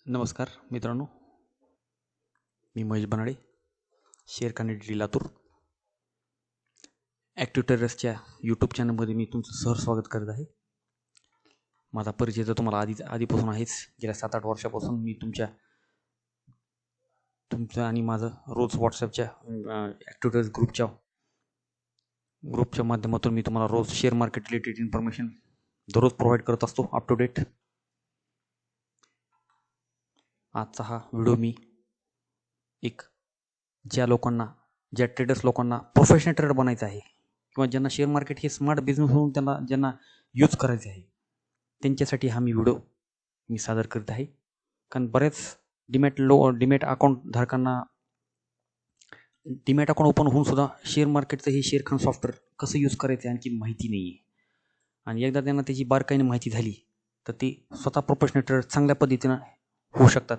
नमस्कार मित्रांनो, मी Mahesh Banade, share connect Latur. Active टेरर्सच्या यूट्यूब चॅनलमध्ये मी तुमचं सहर्ष स्वागत करत आहे. माझा परिचय तर तुम्हाला आधीपासून आहेच. गेल्या 7-8 वर्षापासून मी तुमचं आणि माझं रोज व्हॉट्सॲपच्या ॲक्टिव्ह टेरर्स ग्रुपच्या माध्यमातून मी तुम्हाला रोज शेअर मार्केट रिलेटेड इन्फॉर्मेशन दररोज प्रोव्हाइड करत असतो, अप टू डेट. आजचा हा व्हिडिओ मी ज्या ट्रेडर्स लोकांना प्रोफेशनल ट्रेडर बनायचं आहे किंवा ज्यांना शेअर मार्केट हे स्मार्ट बिझनेस म्हणून ज्यांना यूज करायचे आहे, त्यांच्यासाठी हा व्हिडिओ मी सादर करीत आहे. कारण बरेच डीमॅट अकाउंट धारकांना डीमॅट अकाउंट ओपन होऊन सुद्धा शेअर मार्केटचं हे शेअर खान सॉफ्टवेअर कसं यूज करायचं आणखी माहिती नाही आहे. आणि एकदा त्यांना त्याची बारकाईने माहिती झाली तर ते स्वतः प्रोफेशनल ट्रेडर चांगल्या पद्धतीनं होऊ शकतात,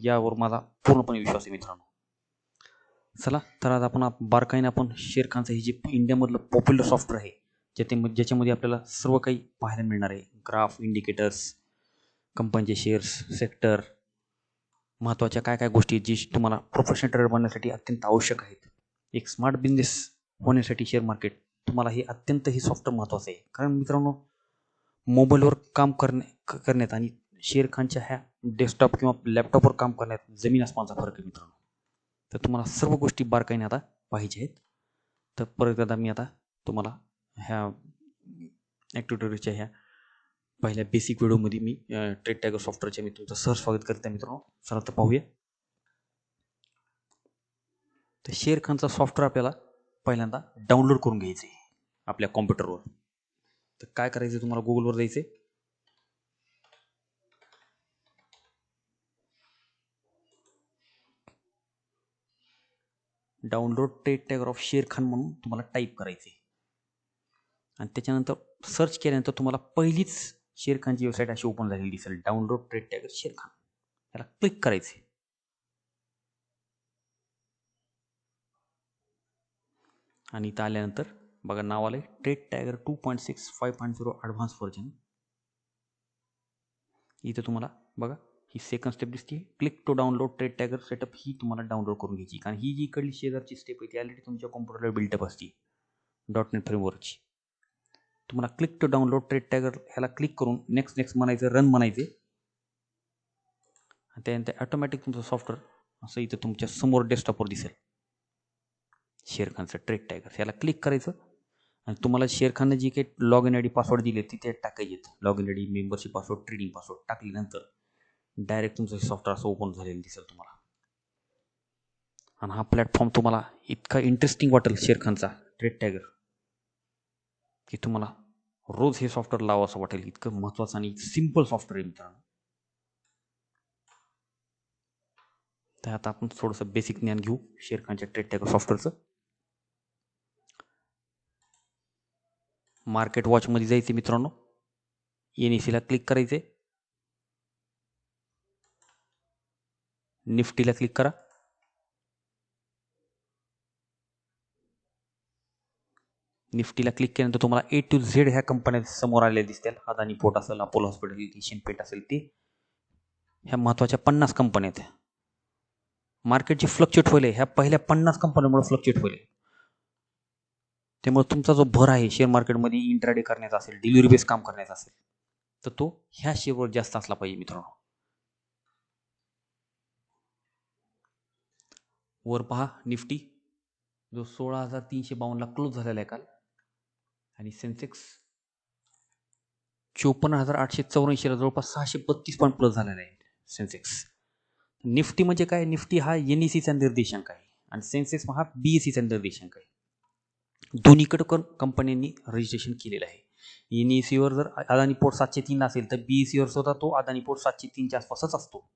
यावर माझा पूर्णपणे विश्वास आहे मित्रांनो. चला तर आज आपण बारकाईने शेअर खानचं हे जे इंडियामधलं पॉप्युलर सॉफ्टवेअर आहे, ज्याच्यामध्ये आपल्याला सर्व काही पाहायला मिळणार आहे. ग्राफ, इंडिकेटर्स, कंपनीचे शेअर्स, सेक्टर, महत्त्वाच्या काय गोष्टी जी तुम्हाला प्रोफेशनल ट्रेडर बनण्यासाठी अत्यंत आवश्यक आहेत. एक स्मार्ट बिझनेस होण्यासाठी शेअर मार्केट तुम्हाला हे अत्यंत हे सॉफ्टवेअर महत्त्वाचं आहे. कारण मित्रांनो, मोबाईलवर काम करण्यात आणि शेअर खानच्या ह्या डेस्कटॉप किंवा लॅपटॉपवर काम करण्यात जमीन आसमानचा फरक आहे मित्रांनो. तर तुम्हाला सर्व गोष्टी बारकाईने आता पाहिजे आहेत. तर परत एकदा मी आता तुम्हाला ह्या ॲक्टिव्ह टेरर्सच्या ह्या पहिल्या बेसिक व्हिडिओमध्ये मी ट्रेड टॅगर सॉफ्टवेअरचे मी तुमचं सहज स्वागत करत आहे मित्रांनो. चला तर पाहूया. तर शेअर खानचा सॉफ्टवेअर आपल्याला पहिल्यांदा डाउनलोड करून घ्यायचं आहे आपल्या कॉम्प्युटरवर. तर काय करायचं, तुम्हाला गुगलवर जायचं आहे. Download trade tiger of Sharekhan म्हणून तुम्हाला टाईप करायचे आणि त्याच्यानंतर सर्च केल्यानंतर तुम्हाला पहिलीच शेअर खानची वेबसाईट अशी ओपन झालेली दिसेल, डाउनलोड ट्रेड टॅगर शेअर खान. त्याला क्लिक करायचे आणि इथं आल्यानंतर बघा नाव आलं ट्रेड टॅगर 2.6 5.0 ॲडव्हान्स व्हर्जन. इथं तुम्हाला बघा ही सेकंड स्टेप दिसते, click to download trade tiger setup. ही तुम्हाला डाउनलोड करून घ्यायची, कारण ही जी इकडली शेजारची स्टेप आहे ती ऑलरेडी तुमच्या कॉम्प्युटरला बिल्टअप असते .NET फ्रेमवर्कची. तुम्हाला क्लिक टू डाउनलोड ट्रेड टॅगर ह्याला क्लिक करून नेक्स्ट म्हणायचं, रन म्हणायचे. आणि त्यानंतर ऑटोमॅटिक तुमचं सॉफ्टवेअर असं इथं तुमच्या समोर डेस्कटॉपवर दिसेल, शेअर खानचं ट्रेड टॅगर. ह्याला क्लिक करायचं आणि तुम्हाला शेअर खाननं जी काही log in I D password दिले तिथे टाकायचे. Log in I D, membership password, trading password टाकल्यानंतर डायरेक्ट तुमचं सॉफ्टवेअर असं ओपन झालेलं दिसेल तुम्हाला. आणि हा प्लॅटफॉर्म तुम्हाला इतका इंटरेस्टिंग वाटेल शेअर खानचा ट्रेड टॅगर की तुम्हाला रोज हे सॉफ्टवेअर लावा असं वाटेल. इतकं महत्त्वाचं आणि सिम्पल सॉफ्टवेअर आहे मित्रांनो. तर आता आपण थोडंसं बेसिक ज्ञान घेऊ शेअर खानच्या ट्रेड टॅगर सॉफ्टवेअरचं. मार्केट वॉचमध्ये जायचे मित्रांनो, NECला क्लिक करायचे, निफ्टीला क्लिक करा. निफ्टीला क्लिक केल्यानंतर तुम्हाला A to Z ह्या कंपन्या समोर आलेल्या दिसतील. अदानी पोर्ट असेल, अपोलो हॉस्पिटल, एशियन पेंट असेल, ते ह्या महत्त्वाच्या 50 कंपन्या आहेत. मार्केट जी फ्लक्च्युएट होईल ह्या पहिल्या 50 कंपन्यांमुळे फ्लक्च्युएट होईल. त्यामुळे तुमचा जो भर आहे शेअर मार्केटमध्ये इंट्राडे करण्याचा असेल, डिलिव्हरी बेस काम करण्याचा असेल, तर तो ह्या शेअरवर जास्त असला पाहिजे मित्रांनो. वर पहा निफ्टी जो 16,352ला क्लोज झालेला आहे काल, आणि सेन्सेक्स 54,884ला जवळपास 632 पॉईंट प्लस झालेला आहे सेन्सेक्स. निफ्टी म्हणजे काय, निफ्टी हा NECचा निर्देशांक आहे आणि सेन्सेक्स हा BSEचा निर्देशांक आहे. दोन्हीकडे कंपन्यांनी रजिस्ट्रेशन केलेलं आहे. NECवर जर अदानी पोर्ट 703 असेल तर BSEवर सुद्धा तो अदानी पोर्ट 703च्या आसपासच असतो.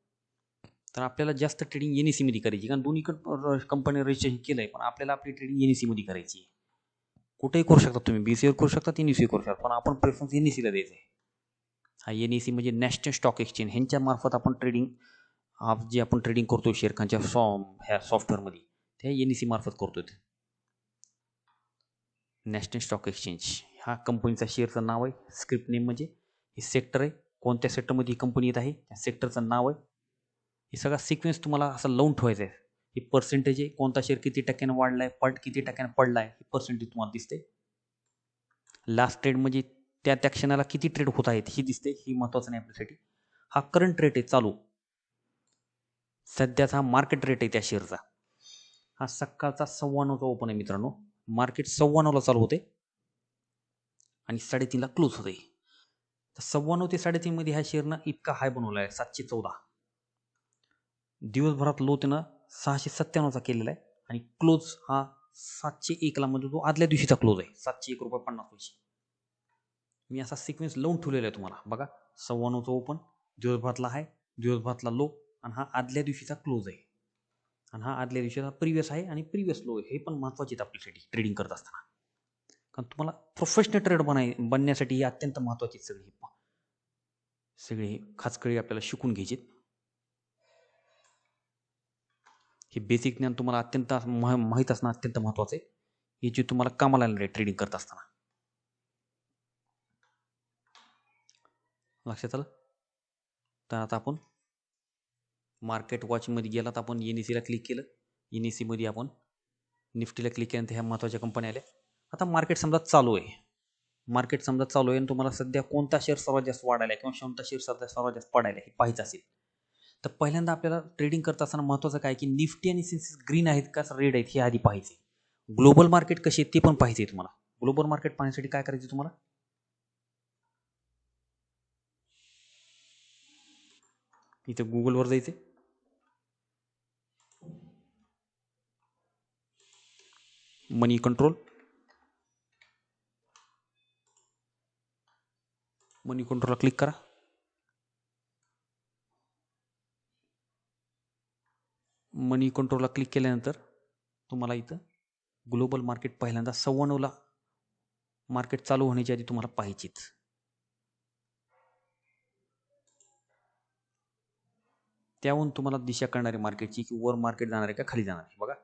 तर आपल्याला जास्त ट्रेडिंग NEC मध्ये करायची, कारण दोन्हीकडे कंपनी रजिस्ट्रेशन केलं आहे, पण आपल्याला आपली ट्रेडिंग NEC मध्ये करायची. कुठेही करू शकता तुम्ही, BSEवर करू शकता, NEC करू शकता, पण आपण प्रेफरन्स NECला द्यायचं आहे. हा NEC म्हणजे नॅशनल स्टॉक एक्सचेंज, ह्यांच्या मार्फत आपण जे आपण ट्रेडिंग करतो शेअर खानच्या ह्या सॉफ्टवेअरमध्ये, त्या NEC मार्फत करतोय. नॅशनल स्टॉक एक्सचेंज हा कंपनीचा शेअरचं नाव आहे. स्क्रिप्ट नेम म्हणजे हे सेक्टर आहे, कोणत्या सेक्टरमध्ये ही कंपनी येत आहे त्या सेक्टरचं नाव आहे. हे सगळा सिक्वेन्स तुम्हाला असं लावून ठेवायचं आहे. ही पर्सेंटेज आहे, कोणता शेअर किती टक्क्याने वाढलाय, किती टक्क्याने पडलाय, ही पर्सेंटेज तुम्हाला दिसते. लास्ट ट्रेड म्हणजे त्या क्षणाला किती ट्रेड होत आहेत ही दिसते. ही महत्वाचं नाही आपल्यासाठी. हा करंट रेट आहे चालू, सध्याचा मार्केट रेट आहे त्या शेअरचा. हा सकाळचा 9:15 ओपन आहे मित्रांनो. मार्केट 9:15 चालू होते आणि 3:30 क्लोज होते. तर 9:15 ते 3:30 मध्ये ह्या शेअरनं इतका हाय बनवला आहे 714. दिवसभरात लो त्यानं 697 केलेला आहे आणि क्लोज हा 701 म्हणजे तो आदल्या दिवशीचा क्लोज आहे. 701 रुपये 50 पैसे. मी असा सिक्वेन्स लावून ठेवलेला आहे तुम्हाला बघा. 9:15 ओपन, दिवसभरातला हाय, दिवसभरातला लो, आणि हा आदल्या दिवशीचा क्लोज आहे, आणि हा आदल्या दिवशीचा प्रिव्हियस आहे आणि प्रिव्हियस लो आहे. हे पण महत्वाचे आहेत आपल्यासाठी ट्रेडिंग करत असताना, कारण तुम्हाला प्रोफेशनल ट्रेडर बनण्यासाठी ही अत्यंत महत्वाची सगळी खाचकळी आपल्याला शिकून घ्यायची. हे बेसिक ज्ञान तुम्हाला अत्यंत माहीत असणं अत्यंत महत्वाचं आहे. याची तुम्हाला कामाला आहे ट्रेडिंग करत असताना. लक्षात आलं? तर आता आपण मार्केट वॉचमध्ये गेला तर आपण NSEला क्लिक केलं. NSEमध्ये आपण निफ्टीला क्लिक केल्यानंतर ह्या महत्त्वाच्या कंपन्या आल्या. आता मार्केट समजा चालू आहे. आणि तुम्हाला सध्या कोणता शेअर सर्वात जास्त वाढायला किंवा कोणता शेअर सर्वात जास्त पडायला हे पाहायचं असेल तर पहिल्यांदा आपल्याला ट्रेडिंग करत असताना महत्त्वाचं काय की निफ्टी आणि सेन्सेक्स ग्रीन आहेत का रेड आहेत हे आधी पाहायचे. ग्लोबल मार्केट कशी आहे ते पण पाहिजे तुम्हाला. ग्लोबल मार्केट पाहण्यासाठी काय करायचं तुम्हाला, इथे गुगलवर जायचे. मनी कंट्रोलला क्लिक करा. मनी कंट्रोलला क्लिक केल्यानंतर तुम्हाला इथं ग्लोबल मार्केट पहिल्यांदा 9:15 मार्केट चालू होण्याच्या आधी तुम्हाला पाहायचीच. त्याहून तुम्हाला दिशा करणारी मार्केटची की वर मार्केट जाणार आहे का खाली जाणार आहे. बघा,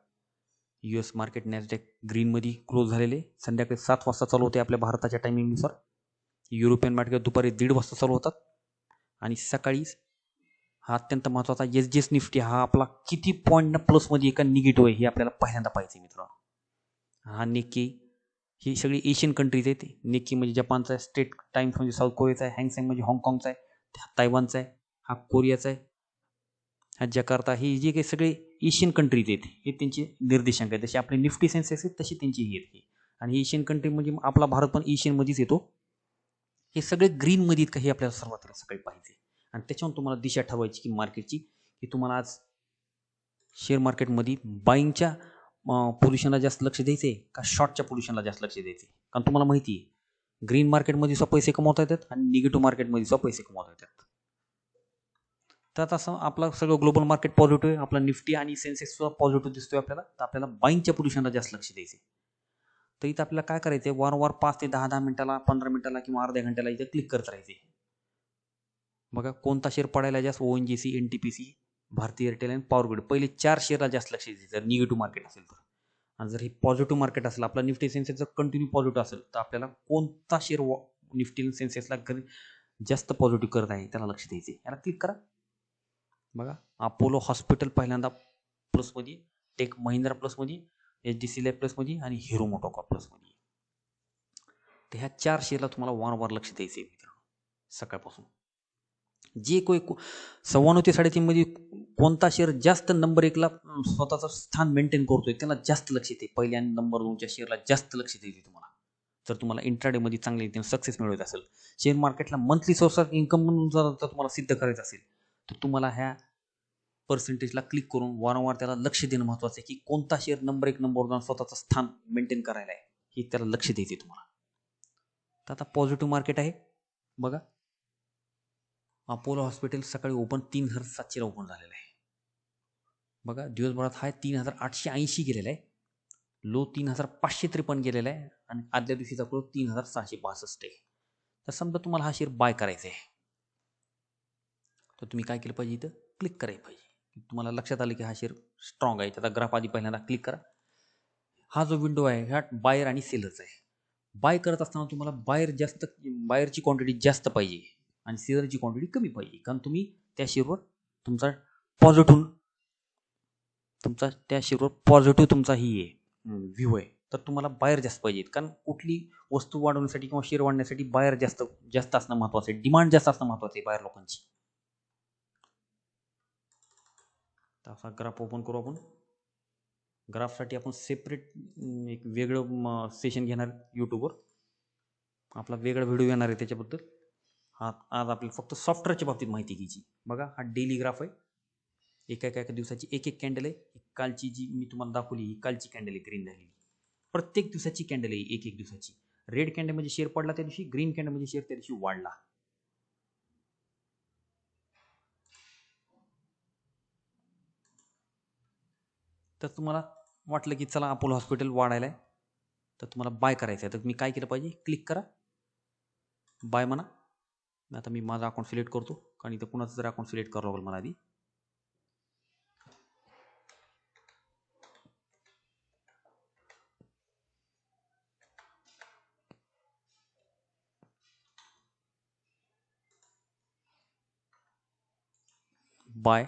US मार्केट नॅसडॅक ग्रीनमध्ये क्लोज झालेले, संध्याकाळी 7 वाजता चालू होते आपल्या भारताच्या टायमिंगनुसार. युरोपियन मार्केट दुपारी 1:30 वाजता चालू होतात. आणि सकाळी हा अत्यंत महत्त्वाचा SGX निफ्टी हा आपला किती पॉईंट प्लसमध्ये एका निगेटिव्ह आहे हे आपल्याला पहिल्यांदा पाहिजे मित्रांनो. हा निक्की ही सगळी एशियन कंट्रीज आहेत. निक्की म्हणजे जपानचा आहे, स्टेट टाइम्स म्हणजे साऊथ कोरियाचा आहे, हँगसेंग म्हणजे हाँगकाँगचा आहे, तायवानचा आहे, हा कोरियाचा आहे, हा जकार्ता. ही जे काही सगळे एशियन कंट्रीज आहेत हे त्यांचे निर्देशांक आहेत. जसे आपले निफ्टी सेन्सेक्स आहेत तशी त्यांची ही आहेत. आणि एशियन कंट्री म्हणजे आपला भारत पण एशियनमध्येच येतो. हे सगळे ग्रीनमध्ये आहेत का हे आपल्याला सर्वात सकाळी पाहिजे. आणि त्याच्यावरून तुम्हाला दिशा ठरवायची की मार्केटची की तुम्हाला आज शेअर मार्केटमध्ये बाईंगच्या पोझिशनला जास्त लक्ष द्यायचं आहे का शॉर्टच्या पोझिशनला जास्त लक्ष द्यायचं आहे. कारण तुम्हाला माहिती आहे ग्रीन मार्केटमध्ये सुद्धा पैसे कमवता येतात आणि निगेटिव्ह मार्केटमध्ये सुद्धा पैसे कमवता येतात. तर असं आपलं सगळं ग्लोबल मार्केट पॉझिटिव्ह आहे, आपला निफ्टी आणि सेन्सेक्स सुद्धा पॉझिटिव्ह दिसतोय आपल्याला. तर आपल्याला बाईंगच्या पोझिशनला जास्त लक्ष द्यायचं आहे. तर इथं आपल्याला काय करायचं आहे, वारंवार 5 ते 10 मिनिटाला, 15 मिनिटाला किंवा अर्ध्या घंट्याला इथं क्लिक करत राहायचे. बघा कोणता शेअर पडायला जास्त, ONGC, NTPC, भारती एअरटेल आणि पॉवर ग्रिड. पहिले 4 शेअरला जास्त लक्ष द्यायचं जर निगेटिव्ह मार्केट असेल तर. आणि जर हे पॉझिटिव्ह मार्केट असेल, आपला निफ्टी सेन्सेक्स जर कंटिन्यू पॉझिटिव्ह असेल तर आपल्याला कोणता शेअर निफ्टी सेन्सेक्सला जास्त पॉझिटिव्ह करत आहे त्याला लक्ष द्यायचे. याला क्लिक करा. बघा अपोलो हॉस्पिटल पहिल्यांदा प्लसमध्ये, टेक महिंद्रा प्लसमध्ये, HDC लाईफ प्लसमध्ये आणि हिरो मोटोकॉर्प प्लसमध्ये. तर ह्या 4 शेअरला तुम्हाला वारंवार लक्ष द्यायचं आहे मित्रांनो. सकाळपासून जे कोई 9:15 ते 3:30 मध्ये कोणता शेअर जास्त नंबर 1ला स्वतःचं स्थान मेंटेन करतोय त्याला जास्त लक्ष येते. पहिल्या आणि नंबर 2च्या शेअरला जास्त लक्ष द्यायचे तुम्हाला. जर तुम्हाला इंट्राडेमध्ये चांगले सक्सेस मिळवायचं असेल, शेअर मार्केटला मंथली सोर्स ऑफ इन्कम म्हणून जर तुम्हाला सिद्ध करायचं असेल तर तुम्हाला ह्या पर्सेंटेजला क्लिक करून वारंवार त्याला लक्ष देणं महत्त्वाचं आहे की कोणता शेअर नंबर 1 नंबर 2 स्वतःचं स्थान मेंटेन करायला आहे हे त्याला लक्ष द्यायचे तुम्हाला. तर आता पॉझिटिव्ह मार्केट आहे. बघा अपोलो हॉस्पिटल सकाळी ओपन 3,700ला ओपन झालेलं आहे. बघा दिवसभरात हाय 3,880 गेलेला आहे, लो 3,553 गेलेला आहे आणि आदल्या दिवशीचा क्लोज 3,662 आहे. तर समजा तुम्हाला हा शेअर बाय करायचा आहे तर तुम्ही काय केलं पाहिजे, इथं क्लिक करायला पाहिजे. तुम्हाला लक्षात आलं की हा शेअर स्ट्रॉंग आहे. त्याचा ग्राफ आधी पहिल्यांदा क्लिक करा. हा जो विंडो आहे ह्या बायर आणि सेलरचा आहे. बाय करत असताना तुम्हाला बायरची क्वांटिटी जास्त पाहिजे आणि सेलरची क्वांटिटी कमी पाहिजे, कारण तुम्ही त्या शेअरवर तुमचा पॉझिटिव्ह तुमचा त्या शेअरवर पॉझिटिव्ह तुमचा ही आहे व्ह्यू आहे, तर तुम्हाला बायर जास्त पाहिजेत. कारण कुठली वस्तू वाढवण्यासाठी किंवा शेअर वाढण्यासाठी बायर जास्त जास्त असणं महत्त्वाचं आहे, डिमांड जास्त असणं महत्त्वाचं आहे बायर लोकांची. तर असा ग्राफ ओपन करू आपण. ग्राफसाठी आपण सेपरेट एक वेगळं सेशन घेणार यूट्यूबवर, आपला वेगळा व्हिडिओ येणार आहे त्याच्याबद्दल. आज आपल्याला फक्त सॉफ्टवेअरच्या बाबतीत माहिती घ्यायची. बघा हा डेली ग्राफ आहे, एका एका दिवसाची एक एक कॅन्डल आहे. कालची जी मी तुम्हाला दाखवली ही कालची कॅन्डल आहे ग्रीन झालेली. प्रत्येक दिवसाची कॅन्डल आहे एक एक दिवसाची. रेड कॅन्डल म्हणजे शेअर पडला त्या दिवशी, ग्रीन कॅन्डल म्हणजे शेअर त्या दिवशी वाढला. तर तुम्हाला वाटलं की चला अपोलो हॉस्पिटल वाढायला आहे, तर तुम्हाला बाय करायचं आहे, तर मी काय केलं पाहिजे, क्लिक करा, बाय म्हणा. आता मी माझा अकाउंट सिलेक्ट करतो, कारण इथं कुणाचं जर अकाउंट सिलेक्ट करावं लागेल मला आधी. बाय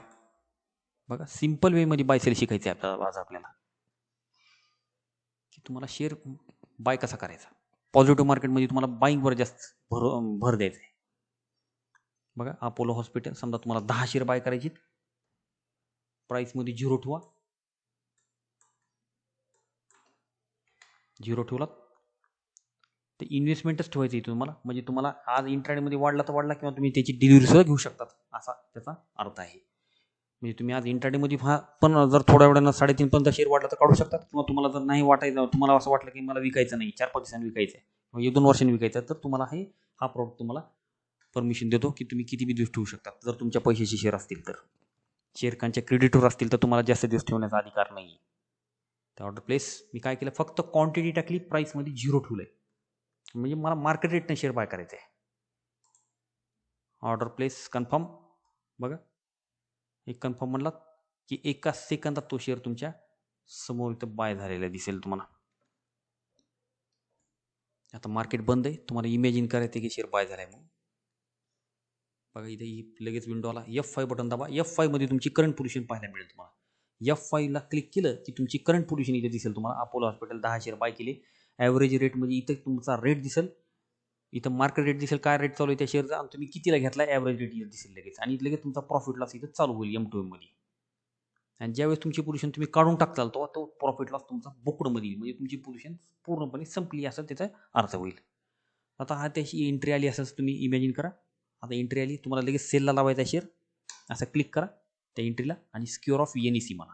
बघा, सिम्पल वेमध्ये बाय सेल शिकायचं आहे आज आपल्याला, की तुम्हाला शेअर बाय कसा करायचा. पॉझिटिव्ह मार्केटमध्ये तुम्हाला बाईंगवर जास्त भर द्यायचा आहे. बघा अपोलो हॉस्पिटल समजा तुम्हाला 10 शेअर बाय करायची, प्राईसमध्ये 0 ठेवा, 0 ठेवला ते इन्व्हेस्टमेंटच ठेवायची तुम्हाला. म्हणजे तुम्हाला आज इंट्राडेमध्ये वाढला तर वाढला, किंवा तुम्ही त्याची डिलिव्हरी सुद्धा घेऊ शकतात, असा त्याचा अर्थ आहे. म्हणजे तुम्ही आज इंट्राडेमध्ये पण जर थोड्या वेळानं 3.5 पर्यंत शेअर वाढला तर काढू शकतात, किंवा तुम्हाला जर नाही वाटायचं, तुम्हाला असं वाटलं की मला विकायचं नाही, 4-5 दिवसांनी विकायचं आहे किंवा 1-2 वर्षांनी विकायचं आहे, तर तुम्हाला हा प्रॉडक्ट तुम्हाला परमिशन देतो की तुम्ही किती बी दिवस ठेवू शकता. जर तुमच्या पैशाचे शेअर असतील तर, शेअरकांच्या क्रेडिटवर असतील तर तुम्हाला जास्त दिवस ठेवण्याचा अधिकार नाही आहे. तर ऑर्डर प्लेस मी काय केलं, फक्त क्वांटिटी टाकली, प्राईसमध्ये 0 ठेवलंय, म्हणजे मला मार्केट रेटने शेअर बाय करायचं आहे. Order place confirm. बघा एक कन्फर्म म्हणला की एका सेकंदात तो शेअर तुमच्या समोर इथं बाय झालेला दिसेल तुम्हाला. आता मार्केट बंद आहे, तुम्हाला इमॅजिन करायचं की शेअर बाय झालाय म्हणून. बघा इथे लगेच विंडो आला, F5 बटन दाबा. F5 मध्ये तुमची करंट पोझिशन पाहायला मिळेल तुम्हाला. F5 ला क्लिक केलं की तुमची करंट पोझिशन इथे दिसेल तुम्हाला. अपोलो हॉस्पिटल 10 शेअर बाय केले, ॲव्हरेज रेटमध्ये इथं तुमचा रेट दिसेल, इथं मार्केट रेट दिसेल, काय रेट चालू आहे त्या शेअरचा, आणि तुम्ही कितीला घेतला ॲव्हरेज रेट इथं दिसेल लगेच, आणि लगेच तुमचा प्रॉफिट लॉस इथं चालू होईल M2M मध्ये. आणि ज्यावेळेस तुमची पोझिशन तुम्ही काढून टाकताल तेव्हा तो प्रॉफिट लॉस तुमचा बुकडमध्ये येईल, म्हणजे तुमची पोझिशन पूर्णपणे संपली असं त्याचा अर्थ होईल. आता हा त्याची एंट्री आली असं तुम्ही इमॅजिन करा. आता एंट्री आली, तुम्हाला लगेच सेलला लावायचा शेअर, असं क्लिक करा त्या एंट्रीला आणि स्क्युअर ऑफ NEC म्हणा.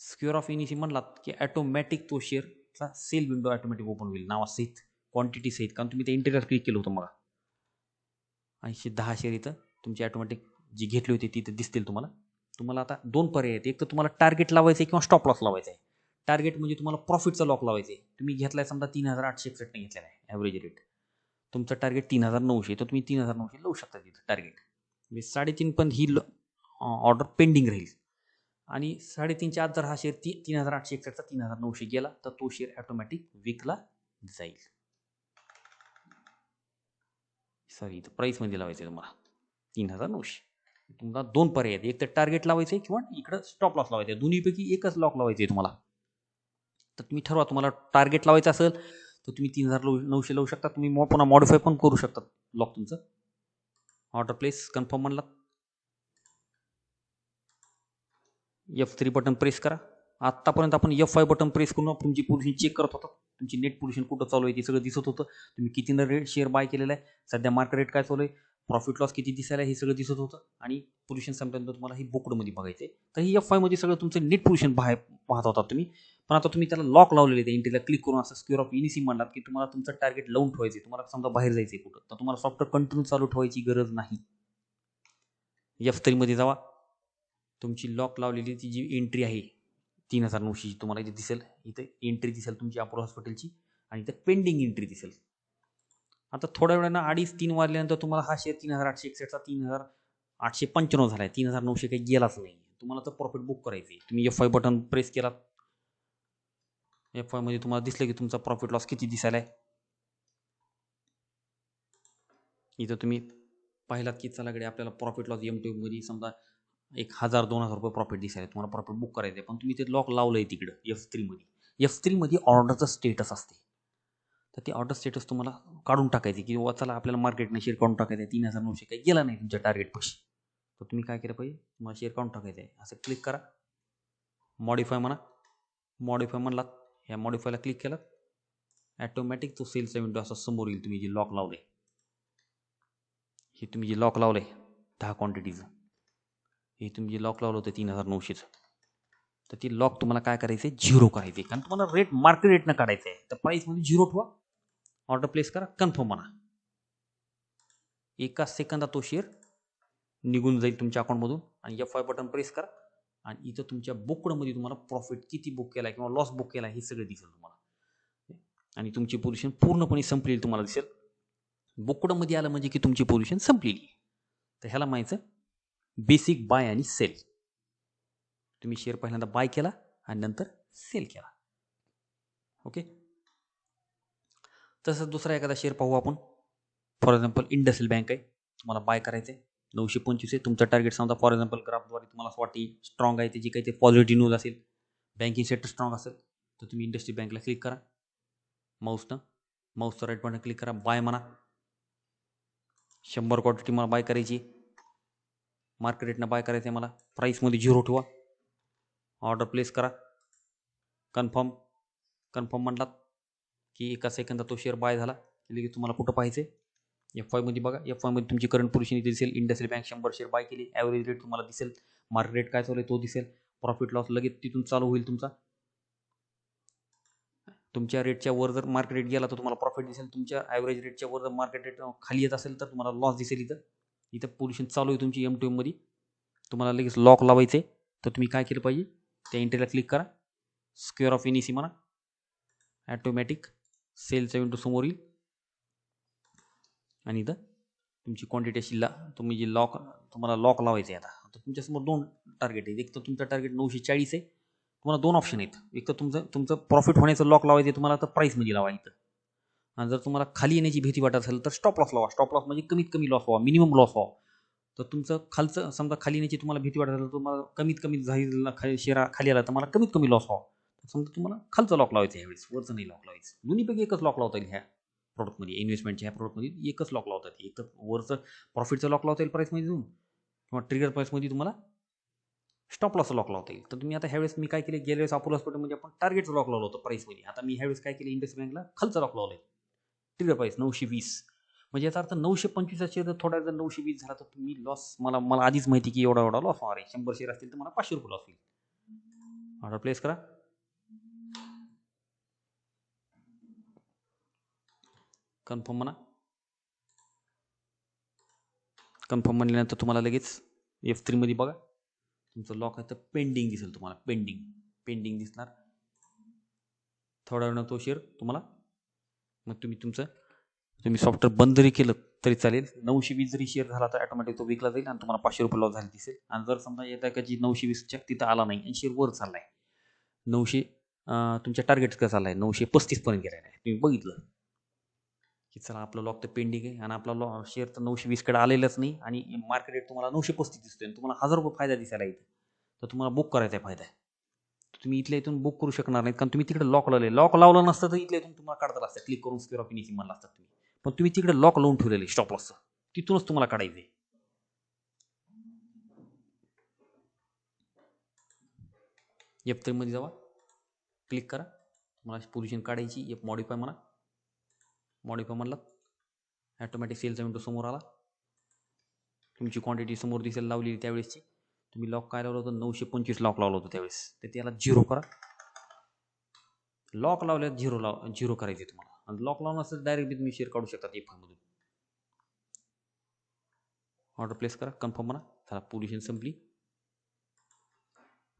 स्क्युअर ऑफ NEC म्हणलात की ॲटोमॅटिक तो शेअरचा सेल विंडो ॲटोमॅटिक ओपन होईल नावासहित, क्वांटिटी सहित, कारण तुम्ही त्या एंट्रीला क्लिक केलं होतं. मला 10 शेअर इथं तुमची ॲटोमॅटिक जी घेतली होती तिथं दिसतील तुम्हाला. तुम्हाला आता 2 पर्याय आहेत, एक तर तुम्हाला टार्गेट लावायचं आहे किंवा स्टॉप लॉस लावायचा आहे. टार्गेट म्हणजे तुम्हाला प्रॉफिटचा लॉक लावायचा आहे. तुम्ही घेतलाय समजा 3861 ने घेतलेला आहे ॲव्हरेज रेट, तुमचं टार्गेट 3900, तर तुम्ही 3900 लावू शकता तिथं टार्गेट. म्हणजे 3.5 पण ही ऑर्डर पेंडिंग राहील, आणि 3.5च्या आत जर हा शेअर 3861चा 3900 गेला तर तो शेअर ॲटोमॅटिक विकला जाईल. सॉरी इथं प्राईसमध्ये लावायचं आहे तुम्हाला 3900. तुम्हाला 2 पर्याय आहेत, एक तर टार्गेट लावायचं आहे किंवा इकडं स्टॉप लॉस लावायचं आहे. दोन्हीपैकी एकच लॉक लावायचं आहे तुम्हाला. तर तुम्ही ठरवा, तुम्हाला टार्गेट लावायचं असेल तर तुम्ही 3900 लावू शकता. तुम्ही पुन्हा मॉडिफाय पण करू शकता लॉक तुमचं. ऑर्डर प्लेस कन्फर्म म्हणला, F3 बटन प्रेस करा. आत्तापर्यंत आपण F5 बटन प्रेस करून तुमची पोझिशन चेक करत होतो, तुमची नेट पोझिशन कुठं चालू आहे ते सगळं दिसत होतं. तुम्ही कितीनं रेट शेअर बाय केलेला आहे, सध्या मार्केट रेट काय चालू आहे, प्रॉफिट लॉस किती दिसायला हे सगळं दिसत होतं, आणि पोझिशन संपल्यानंतर तुम्हाला ही बोकडमध्ये बघायचं आहे. तर ही F5 मध्ये सगळं तुमचं नेट पोझिशन पाहत होता तुम्ही. पण आता तुम्ही त्याला लॉक लावलेले आहे, एंट्रीला क्लिक करून असं स्क्युअर ऑफ NEC म्हणलात की तुम्हाला तुमचं टार्गेट लावून ठेवायचं आहे. तुम्हाला समजा बाहेर जायचं आहे कुठं, तर तुम्हाला सॉफ्टवेअर कंटिन्यू चालू ठेवायची गरज नाही. F3 मध्ये जावा, तुमची लॉक लावलेली ती जी एंट्री आहे 3900 तुम्हाला इथे दिसेल, इथे एंट्री दिसेल तुमची अपोलो हॉस्पिटलची, आणि इथे पेंडिंग एंट्री दिसेल. आता थोड्या वेळानं 2:30-3 वाजल्यानंतर तुम्हाला हा शेअर 3861चा 3895 झाला आहे, 3900 काही गेलाच नाही. तुम्हाला तर प्रॉफिट बुक करायचं आहे. तुम्ही F5 बटन प्रेस केलात, F5 मध्ये तुम्हाला दिसलं की तुमचा प्रॉफिट लॉस किती दिसायला आहे. इथं तुम्ही पाहिलात की चला कडे आपल्याला प्रॉफिट लॉस M2 मध्ये समजा 1000-2000 रुपये प्रॉफिट दिसायला तुम्हाला प्रॉफिट बुक करायचं आहे, पण तुम्ही ते लॉक लावलं आहे तिकडं F3 मध्ये ऑर्डरचं स्टेटस असते. तर ते ऑर्डर स्टेटस तुम्हाला काढून टाकायचे की चला आपल्याला मार्केटने शेअर काढून टाकायचं आहे, 3900 काही गेला नाही तुमच्या टार्गेट पैसे, तर तुम्ही काय केलं पाहिजे, तुम्हाला शेअर काढून टाकायचं आहे. असं क्लिक करा, मॉडिफाय म्हणा, मॉडिफाय म्हणलात, ह्या मॉडिफायला क्लिक केलं, ॲटोमॅटिक तो सेलचा विंडो असा समोर येईल. तुम्ही जे लॉक लावलं आहे, हे तुम्ही जे लॉक लावलं आहे 10 क्वांटिटीचं, हे तुम्ही जे लॉक लावलं होतं 3900चं, तर ते लॉक तुम्हाला काय करायचं आहे, 0 करायचं आहे. कारण तुम्हाला रेट मार्केट रेटनं काढायचं आहे. तर प्राईसमध्ये 0 ठेवा, ऑर्डर प्लेस करा, कन्फर्म म्हणा. एका सेकंदात तो शेअर निघून जाईल तुमच्या अकाउंटमधून आणि F5 बटन प्रेस करा आणि इथं तुमच्या बुकडमध्ये तुम्हाला प्रॉफिट किती बुक केला किंवा लॉस बुक केला हे सगळं दिसेल तुम्हाला आणि तुमची पोझिशन पूर्णपणे संपलेली तुम्हाला दिसेल. बुकडमध्ये आलं म्हणजे की तुमची पोझिशन संपलेली. तर ह्याला माहिती बेसिक बाय आणि सेल. तुम्ही शेअर पहिल्यांदा बाय केला आणि नंतर सेल केला. ओके. तसंच दुसरा एखादा शेअर पाहू आपण. फॉर एक्झाम्पल इंडसइंड बँक आहे, तुम्हाला बाय करायचं आहे, 925 आहे तुमचा टार्गेट. समजा फॉर एक्झाम्पल ग्राफद्वारे तुम्हाला असं वाटते स्ट्रॉंग आहे, त्याची काही ते पॉझिटिव्ह न्यूज असेल, बँकिंग सेक्टर स्ट्रॉंग असेल, तर तुम्ही इंडस्ट्री बँकला क्लिक करा, माऊसचं राईट बटन क्लिक करा, बाय म्हणा. 100 क्वांटिटी मला बाय करायची, मार्केट रेटनं बाय करायचं आहे मला. प्राईसमध्ये 0 ठेवा, ऑर्डर प्लेस करा, कन्फर्म म्हणलात की एका सेकंदात तो शेअर बाय झाला. की तुम्हाला कुठं पाहिजे, F5 मध्ये बघा. F5 मध्ये तुमची करंट पोझिशन इथे दिसेल. इंडसइंड बँक 100 शेअर बाय केली, ॲव्हरेज रेट तुम्हाला दिसेल, मार्केट रेट काय चालू आहे तो दिसेल, प्रॉफिट लॉस लगेच तिथून चालू होईल तुमचा. तुमच्या रेटच्या वर जर मार्केट रेट गेला तर तुम्हाला प्रॉफिट दिसेल, तुमच्या ॲव्हरेज रेटच्या वर जर मार्केट रेट खाली येत असेल तर तुम्हाला लॉस दिसेल. इथं पोझिशन चालू आहे तुमची M2M मध्ये. तुम्हाला लगेच लॉक लावायचे, तर तुम्ही काय केलं पाहिजे, त्या एंट्रीला क्लिक करा, स्क्वेअर ऑफ NEC म्हणा, ॲटोमॅटिक सेलचा विंडो समोर येईल आणि इथं तुमची क्वांटिटी अशी तुम्ही जे तुम्हाला लॉक लावायचं आहे. आता तुमच्यासमोर 2 टार्गेट आहेत. एक तर तुमचं टार्गेट 940 आहे, तुम्हाला 2 ऑप्शन आहेत. एक तर तुमचं प्रॉफिट होण्याचं लॉक लावायचं आहे तुम्हाला, तर प्राईसमध्ये लावायचं. आणि जर तुम्हाला खाली येण्याची भीती वाटत असेल तर स्टॉप लॉस लावा. स्टॉप लॉस म्हणजे कमीत कमी लॉस व्हावा, मिनिमम लॉस व्हावा. तर तुमचं खालचं समजा खाली येण्याची तुम्हाला भीती वाटत असेल, तुम्हाला कमीत कमी शेअर खाली आला तर मला कमीत कमी लॉस व्हावा, समजा तुम्हाला खालचं लॉक लावायचं आहे, यावेळेस वरचं नाही लॉक लावायचं. दोन्हीपैकी एकच लॉक लावता येईल. ह्या प्रोडक्टमध्ये, इन्व्हेस्टमेंटच्या ह्या प्रोडक्टमध्ये एकच लॉक लावतात. एक तर वरचं प्रॉफिटचं लॉक लावता येईल प्राईसमध्ये जाऊन, किंवा ट्रिगर प्राईसमध्ये तुम्हाला स्टॉप लॉसचं लॉक लावता येईल. तर तुम्ही आता ह्यावेळेस मी काय केले, गेल्या वेळेस अपोलो हॉस्पिटलमध्ये आपण टार्गेटचं लॉक लावलं होतं प्राईसमध्ये. आता मी ह्यावेळेस काय केलं, इंडसइंड बँकला खालचं लॉक लावलं आहे, ट्रिगर प्राईस 920. म्हणजे याचा अर्थ 925 शेअर जर थोडा जर 920 झाला तर तुम्ही लॉस, मला आधीच माहिती की एवढा लॉस होणार आहे. 100 शेअर असतील तर मला 500 रुपये लॉस होईल. ऑर्डर प्लेस करा, कन्फर्म म्हणा. कन्फर्म म्हणल्यानंतर तुम्हाला लगेच F3 मध्ये बघा तुमचं लॉक आहे तर पेंडिंग दिसेल तुम्हाला. पेंडिंग दिसणार. थोड्या वेळानं तो शेअर तुम्हाला, मग तुम्ही सॉफ्टवेअर बंद जरी केलं तरी चालेल. 920 जरी शेअर झाला तर ऑटोमॅटिक तो विकला जाईल आणि तुम्हाला 500 रुपये लॉस झाले दिसेल. आणि जर समजा येता का जी 920च्या तिथं आला नाही आणि शेअर वर चाललाय, 900 तुमच्या टार्गेट कसं चाललाय 935 पर्यंत गेलेला आहे, तुम्ही बघितलं की चला आपलं लॉक तर पेंडिंग आहे आणि आपला शेअर तर 920 कडे आलेलंच नाही आणि मार्केट रेट तुम्हाला 935 दिसतोय आणि तुम्हाला 1000 रुपये फायदा दिसायला इथं, तर तुम्हाला बुक करायचा आहे फायदा. तुम्ही इथल्या इथून बुक करू शकणार नाहीत कारण तुम्ही तिकडे लॉक लावलं नसतं तर इथल्या इथून तुम्हाला काढता असतं, क्लिक करून स्क्वेअर ऑफ NEC म्हणलं असतं तुम्ही. पण तुम्ही तिकडे लॉक लावून ठेवलेले स्टॉप लॉसचं, तिथूनच तुम्हाला काढायचे. F3 मध्ये जावा, क्लिक करा, तुम्हाला पोझिशन काढायची. मॉडिफाय म्हणला, ॲटोमॅटिक सेलचा विंडो समोर आला, तुमची क्वांटिटी समोर दिसेल लावलेली त्यावेळेसची. तुम्ही लॉक काय लावलं होतं, 925 लॉक लावलं होतं त्यावेळेस, तर त्याला 0 करा. लॉक लावल्यात 0 करायचे तुम्हाला. आणि लॉक लावून असेल डायरेक्टली तुम्ही शेअर काढू शकता F5 मधून. ऑर्डर प्लेस करा, कन्फर्म म्हणा, चला पोझिशन संपली.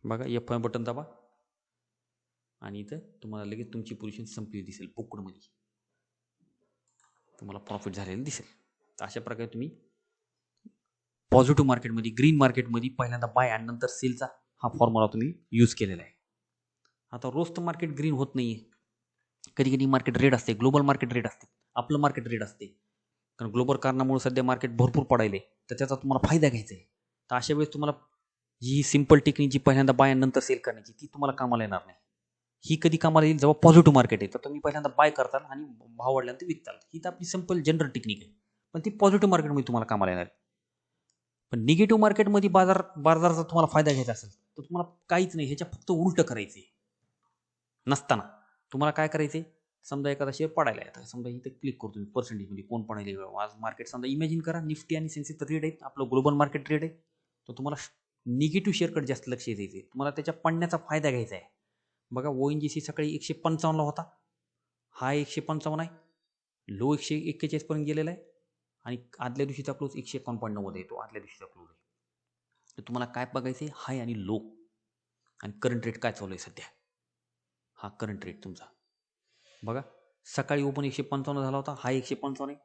बघा F5 बटन दाबा आणि इथं तुम्हाला लगेच तुमची पोझिशन संपली दिसेल. बुकडमध्ये तुम्हाला प्रॉफिट झालेलं दिसेल. तर अशा प्रकारे तुम्ही पॉझिटिव्ह मार्केटमध्ये, ग्रीन मार्केटमध्ये पहिल्यांदा बाय आणि नंतर सेलचा हा फॉर्म्युला तुम्ही यूज केलेला आहे. आता रोज तर मार्केट ग्रीन होत नाही आहे, कधी कधी मार्केट रेड असते, ग्लोबल मार्केट रेड असते, आपलं मार्केट रेड असते. कारण ग्लोबल कारणामुळे सध्या मार्केट भरपूर पडायले, तर त्याचा तुम्हाला फायदा घ्यायचा आहे. तर अशा वेळेस तुम्हाला जी सिंपल टेक्निक जी पहिल्यांदा बाय नंतर सेल करण्याची ती तुम्हाला कामाला येणार नाही. ही कधी कामाला येईल जेव्हा पॉझिटिव्ह मार्केट आहे तर तुम्ही पहिल्यांदा बाय करताल आणि भाव वाढल्यानंतर विकताल. ही तर आपली सिंपल जनरल टेक्निक आहे, पण ती पॉझिटिव्ह मार्केटमध्ये तुम्हाला कामाला येणार आहे. पण निगेटिव्ह मार्केटमध्ये बाजाराचा तुम्हाला फायदा घ्यायचा असेल तर तुम्हाला काहीच नाही, ह्याच्या फक्त उलटं करायचे. नसताना तुम्हाला काय करायचे, समजा एखादा शेअर पडायला येतात, समजा इथे क्लिक करतो मी पर्सेंटेजमध्ये कोण पडायला, आज मार्केट समजा इमॅजिन करा निफ्टी आणि सेन्सेक्स रेट आहेत, आपलं ग्लोबल मार्केट रेट आहे, तर तुम्हाला निगेटिव्ह शेअरकडे जास्त लक्ष द्यायचे, तुम्हाला त्याच्या पडण्याचा फायदा घ्यायचा आहे. बघा ONGC सकाळी 155ला होता, हा 155 आहे, लो 141 पर्यंत गेलेला आहे आणि आदल्या दिवशीचा क्लोज 151.90 येतो, आदल्या दिवशीचा क्लोज आहे. तर तुम्हाला काय बघायचं आहे, हाय आणि लो आणि करंट रेट काय चालू आहे सध्या. हा करंट रेट तुमचा बघा, सकाळी ओपन 155 झाला होता, हा 155 आहे.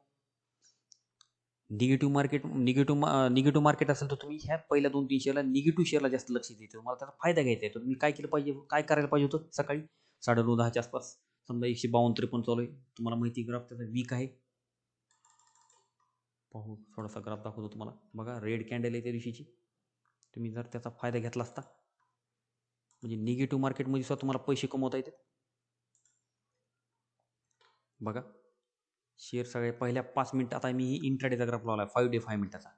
निगेटिव्ह मार्केट असेल तर तुम्ही ह्या पहिल्या 2-3 शेअरला निगेटिव्ह शेअरला जास्त लक्ष द्यायचं, तुम्हाला त्याचा फायदा घ्यायचा आहे. तर तुम्ही काय केलं पाहिजे, काय करायला पाहिजे होतं सकाळी 9:30-10च्या आसपास, समजा 152-53 चालू आहे, तुम्हाला माहिती ग्राफ त्याचा वीक आहे. पाहू थोडासा ग्राफ दाखवतो तुम्हाला. बघा रेड कॅन्डल आहे त्या दिवशीची, तुम्ही जर त्याचा फायदा घेतला असता म्हणजे निगेटिव्ह मार्केटमध्ये सुद्धा तुम्हाला पैसे कमवता येते. बघा शेअर सगळे पहिल्या 5 मिनिट, आता मी इंट्राडेचा ग्राफ लावला 5 डे 5 मिनिटाचा.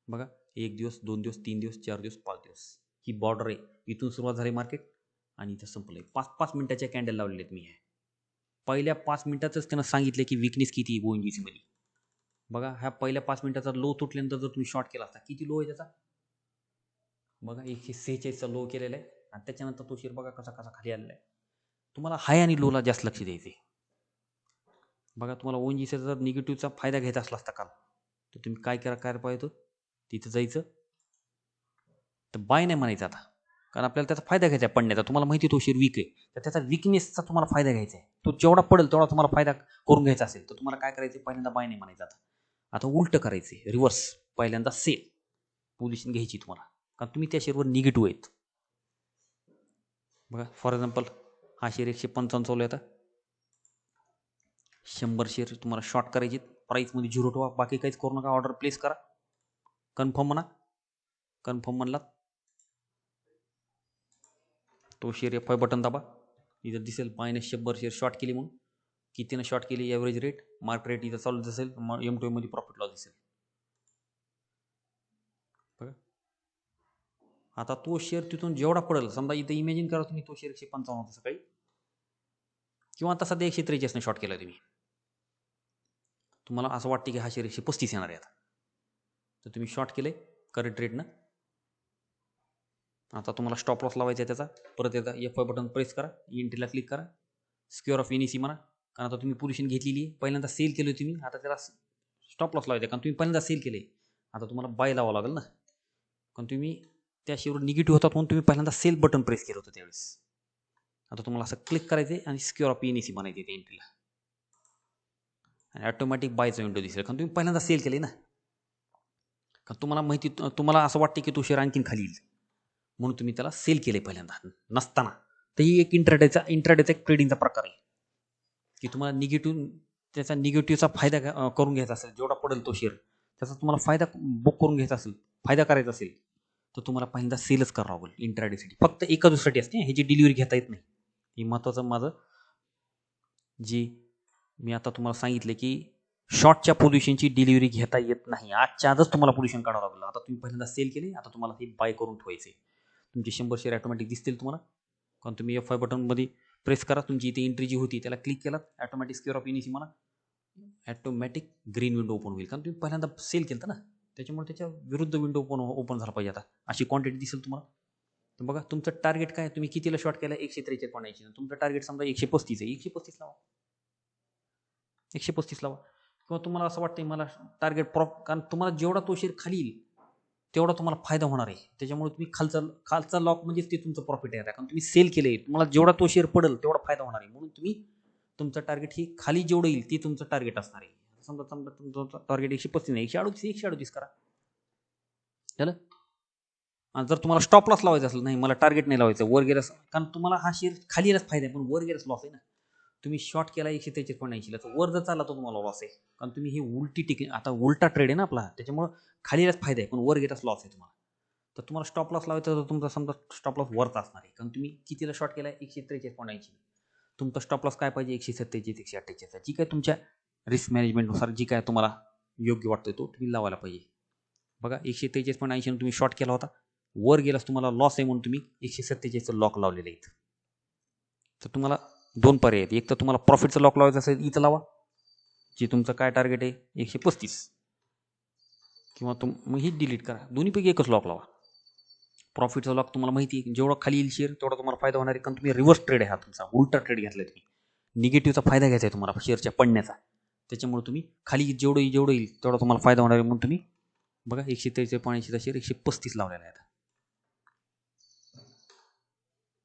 बघा 1 दिवस 2 दिवस 3 दिवस 4 दिवस 5 दिवस, ही बॉर्डर आहे, इथून सुरुवात झाली मार्केट आणि इथं संपलंय. 5-5 मिनिटाच्या कॅन्डल लावलेले आहेत मी. हे पहिल्या 5 मिनिटातच त्यानं सांगितले की विकनेस किती आहे ONGC मध्ये. बघा ह्या पहिल्या 5 मिनिटाचा लो तुटल्यानंतर जर तुम्ही शॉर्ट केला असता, किती लो आहे त्याचा, बघा 146चा लो केलेला आहे आणि त्याच्यानंतर तो शेअर बघा कसा कसा खाली आलेला आहे. तुम्हाला हाय आणि लोला जास्त लक्ष द्यायचे. बघा तुम्हाला ONGCचा जर निगेटिव्हचा फायदा घ्यायचा असला असता काल, तर तुम्ही काय करायला पाहिजे होतं, तिथं जायचं तर बाय नाही म्हणायचं आता, कारण आपल्याला त्याचा फायदा घ्यायचा आहे पडण्याचा. तुम्हाला माहिती तो शेअर वीक आहे, तर त्याचा विकनेसचा तुम्हाला फायदा घ्यायचा आहे. तो जेवढा पडेल तेवढा तुम्हाला फायदा करून घ्यायचा असेल तर तुम्हाला काय करायचं, पहिल्यांदा बाय नाही म्हणायचं, आता उलटं करायचे, रिव्हर्स. पहिल्यांदा सेल पोझिशन घ्यायची तुम्हाला, कारण तुम्ही त्या शेअरवर निगेटिव्ह आहेत. बघा फॉर एक्झाम्पल हा शेअर 155 चालू आहे, आता 100 शेअर तुम्हाला शॉर्ट करायचे, प्राईसमध्ये 0 ठेवा, बाकी काहीच करू नका, ऑर्डर प्लेस करा, कन्फर्म म्हणा. कन्फर्म म्हणला तो शेअर F5 बटन दाबा, इथं दिसेल -100 शेअर शॉर्ट केली म्हणून, कितीनं शॉर्ट केली, ॲव्हरेज रेट, मार्क रेट इथं चालू दिसेल, M2M मध्ये प्रॉफिट लॉस दिसेल. बघा आता तो शेअर तिथून जेवढा पडेल, समजा इथं इमॅजिन करा तुम्ही तो शेअर 155 होता सकाळी, किंवा आता सध्या 143 ने शॉर्ट केला तुम्ही, तुम्हाला असं वाटतं की हा शेअर 135 येणार आहे आता, तर तुम्ही शॉर्ट केले करंट रेटनं. आता तुम्हाला स्टॉप लॉस लावायचा आहे त्याचा, परत एकदा F5 बटन प्रेस करा, एंट्रीला क्लिक करा, स्क्वेअर ऑफ NEC म्हणा, कारण आता तुम्ही पोझिशन घेतलेली आहे, पहिल्यांदा सेल केलं तुम्ही, आता त्याला स्टॉप लॉस लावायचा, कारण तुम्ही पहिल्यांदा सेल केले, आता तुम्हाला बाय लावावं लागेल ना, कारण तुम्ही त्या शेअरवर निगेटिव्ह होतात म्हणून तुम्ही पहिल्यांदा सेल बटन प्रेस केलं होतं त्यावेळेस. आता तुम्हाला असं क्लिक करायचं आहे आणि स्क्वेअर ऑफ NEC म्हणायचे त्या एंट्रीला, आणि ऑटोमॅटिक बायचा विंडो दिसेल, कारण तुम्ही पहिल्यांदा सेल केले ना. कारण तुम्हाला माहिती, तुम्हाला असं वाटते की तो शेअर आणखीन खाली येईल म्हणून तुम्ही त्याला सेल केले पहिल्यांदा नसताना. तर ही एक इंट्राडेचा एक ट्रेडिंगचा प्रकार आहे की तुम्हाला त्याचा निगेटिव्हचा फायदा करून घ्यायचा असेल, जेवढा पडेल तो शेअर त्याचा तुम्हाला फायदा बुक करून घ्यायचा असेल, फायदा करायचा असेल, तर तुम्हाला पहिल्यांदा सेलच करावं लागेल इंट्राडेसाठी. फक्त एका दिवसासाठी असते, ह्याची डिलिव्हरी घेता येत नाही. ही महत्त्वाचं माझं जी मी आता तुम्हाला सांगितले की शॉर्टच्या पोझिशनची डिलिव्हरी घेता येत नाही, आजच्या आजच तुम्हाला पोझिशन काढावं लागलं. आता तुम्ही पहिल्यांदा सेल केले, आता तुम्हाला हे बाय करून ठेवायचे, तुमचे 100 शेअर ऑटोमॅटिक दिसतील तुम्हाला, कारण तुम्ही F5 बटनमध्ये प्रेस करा, तुमची इथे एंट्री जी होती त्याला क्लिक केला, ऑटोमॅटिक स्क्वेअर ऑफ NEC म्हणा, ऑटोमॅटिक ग्रीन विंडो ओपन होईल, कारण तुम्ही पहिल्यांदा सेल केलं ना, त्याच्यामुळे त्याच्या विरुद्ध विंडो ओपन झाला पाहिजे. आता अशी क्वांटिटी दिसेल तुम्हाला. तर बघा तुमचं टार्गेट काय, तुम्ही कितीला शॉर्ट केला, 143.80, तुमचं टार्गेट समजा 135 आहे, 135 लावा, 135 लावा. किंवा तुम्हाला असं वाटतं मला टार्गेट कारण तुम्हाला जेवढा तो शेअर खाली येईल तेवढा तुम्हाला फायदा होणार आहे, त्याच्यामुळे तुम्ही खालचा लॉक म्हणजे ते तुमचं प्रॉफिट आहे, कारण तुम्ही सेल केले, तुम्हाला जेवढा तो शेअर पडेल तेवढा फायदा होणार आहे, म्हणून तुम्ही तुमचं टार्गेट ही खाली जेवढं येईल ते तुमचं टार्गेट असणार आहे. समजा तुमचं टार्गेट 135 नाही, 138 करा झालं. आणि जर तुम्हाला स्टॉप लॉस लावायचा असेल, नाही मला टार्गेट नाही लावायचं, वर गेल्यास, कारण तुम्हाला हा शेअर खाली येण्यास फायदा आहे, पण वर गेल्यास लॉस आहे ना. तुम्ही शॉर्ट केला 143.80 तर वर जर चालला तर तुम्हाला लॉस आहे, कारण तुम्ही ही उलटी आता उलटा ट्रेड आहे ना आपला, त्याच्यामुळे खाली येण्यास फायदा आहे, पण वर गेल्यास लॉस आहे तुम्हाला. तर तुम्हाला स्टॉप लॉस लावायचा तर तुमचा समजा स्टॉप लॉस वरच असणार आहे, कारण तुम्ही कितीला शॉर्ट केला आहे 143.80. तुमचा स्टॉप लॉस काय पाहिजे 147 148. जी काय तुमच्या रिस्क मॅनेजमेंटनुसार जी काय तुम्हाला योग्य वाटतं तो तुम्ही लावायला पाहिजे. बघा 143.80 तुम्ही शॉर्ट केला होता, वर गेलास तुम्हाला लॉस आहे म्हणून तुम्ही 147चं लॉक लावलेलं आहे. तर तुम्हाला दोन पर्याय आहेत, एक तर तुम्हाला प्रॉफिटचं लॉक लावायचं असेल इथं लावा, जे तुमचं काय टार्गेट आहे 135, किंवा मग ही डिलीट करा, दोन्हीपैकी एकच लॉक लावा. प्रॉफिटचा लॉक तुम्हाला माहिती आहे, जेवढा खाली येईल शेअर तेवढा तुम्हाला फायदा होणार आहे, कारण तुम्ही रिव्हर्स ट्रेड आहे हा तुमचा, उलटा ट्रेड घेतला तुम्ही, निगेटिव्हचा फायदा घ्यायचा आहे तुम्हाला शेअरच्या पडण्याचा. त्याच्यामुळे तुम्ही खाली जेवढं येईल तेवढा तुम्हाला फायदा होणार आहे, म्हणून तुम्ही बघा 143.80चा शेअर 135 लावलेला आहे.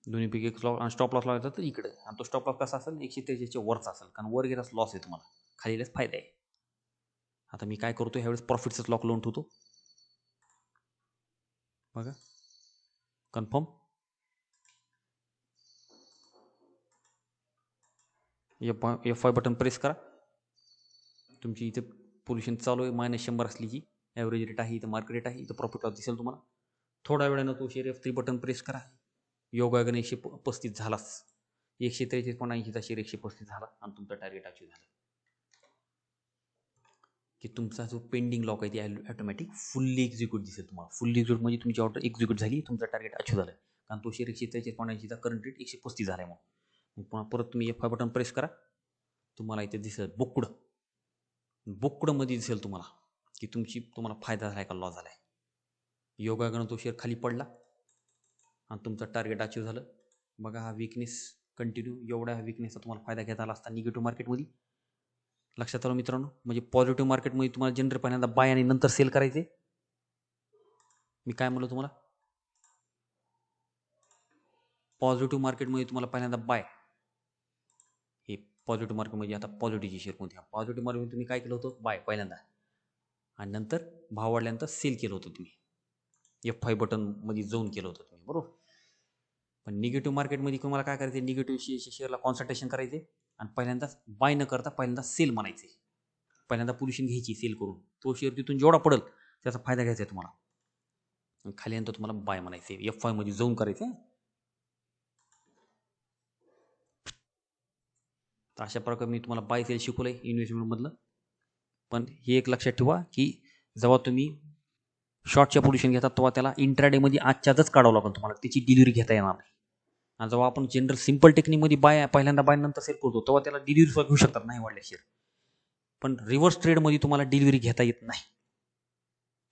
दोन्हीपैकी एक स्टॉप लॉस लावायचा तर इकडे, आणि तो स्टॉप लॉस कसा असेल 143च्या वरचा असेल, कारण वर गेलाच लॉस आहे तुम्हाला, खालीलाच फायदा आहे. आता मी काय करतो ह्यावेळेस प्रॉफिटचाच लॉक लावून ठेवतो. बघा कन्फर्म, F5 बटन प्रेस करा. तुमची इथे पोझिशन चालू आहे -100 असली की ॲव्हरेज रेट आहे, इथं मार्केट रेट आहे, इथं प्रॉफिट लॉस दिसेल तुम्हाला. थोड्या वेळानं तो शेअर F3 बटन प्रेस करा. योगायोगाने 135 झालाच, 143.80चा शेअर 135 झाला आणि तुमचा टार्गेट अचीव झाला, की तुमचा जो पेंडिंग लॉक आहे ते ऑटोमॅटिक फुल्ली एक्झिक्यूट दिसेल तुम्हाला. फुल्ली एक्झिक्यूट म्हणजे तुमची ऑर्डर एक्झिक्यूट झाली, तुमचा टार्गेट अचीव झाला, कारण तो शेअर 143.80चा करंट रेट 135 झाला आहे. मग पुन्हा परत तुम्ही F5 बटन प्रेस करा. तुम्हाला इथे दिसेल बुकडमध्ये दिसेल तुम्हाला की तुम्हाला फायदा झाला आहे का लॉस झाला आहे. योगायोगानं तो शेअर खाली पडला आणि तुमचं टार्गेट अचीव झालं. बघा हा विकनेस कंटिन्यू, एवढ्या विकनेसचा तुम्हाला फायदा घेता आला असता निगेटिव्ह मार्केटमध्ये. लक्षात आलं मित्रांनो, म्हणजे पॉझिटिव्ह मार्केटमध्ये तुम्हाला जनरल पहिल्यांदा बाय आणि नंतर सेल करायचे. मी काय म्हणलो तुम्हाला, पॉझिटिव्ह मार्केटमध्ये तुम्हाला पहिल्यांदा बाय, हे पॉझिटिव्ह मार्केट म्हणजे आता पॉझिटिव्हची शेअर कोणती, पॉझिटिव्ह मार्केट तुम्ही काय केलं होतं बाय पहिल्यांदा, आणि नंतर भाव वाढल्यानंतर सेल केलं होतं तुम्ही, F5 बटनमध्ये जाऊन केलं होतं तुम्ही, बरोबर. पण निगेटिव्ह मार्केटमध्ये तुम्हाला काय करायचं, निगेटिव्ह शेअरला कॉन्सन्ट्रेशन करायचे आणि पहिल्यांदा बाय न करता पहिल्यांदा सेल म्हणायचे. पहिल्यांदा पोझिशन घ्यायची सेल करून, तो शेअर तिथून जेवढा पडेल त्याचा फायदा घ्यायचा आहे तुम्हाला, खाली नंतर तुम्हाला बाय म्हणायचे, F5 मध्ये जाऊन करायचे. तर अशा प्रकारे मी तुम्हाला बाय सेल शिकवलं आहे इन्व्हेस्टमेंटमधलं. पण हे एक लक्षात ठेवा की जेव्हा तुम्ही शॉर्टच्या पोझिशन घेतात तेव्हा त्याला इंट्राडेमध्ये आजच्याच काढावं लागेल तुम्हाला, त्याची डिलिव्हरी घेता येणार नाही. आणि जेव्हा आपण जनरल सिंपल टेक्निकमध्ये पहिल्यांदा बाय नंतर सेल करतो तेव्हा त्याला डिलिव्हरी सुद्धा घेऊ शकतात नाही वाढल्या शेअर. पण रिव्हर्स ट्रेडमध्ये तुम्हाला डिलिव्हरी घेता येत नाही.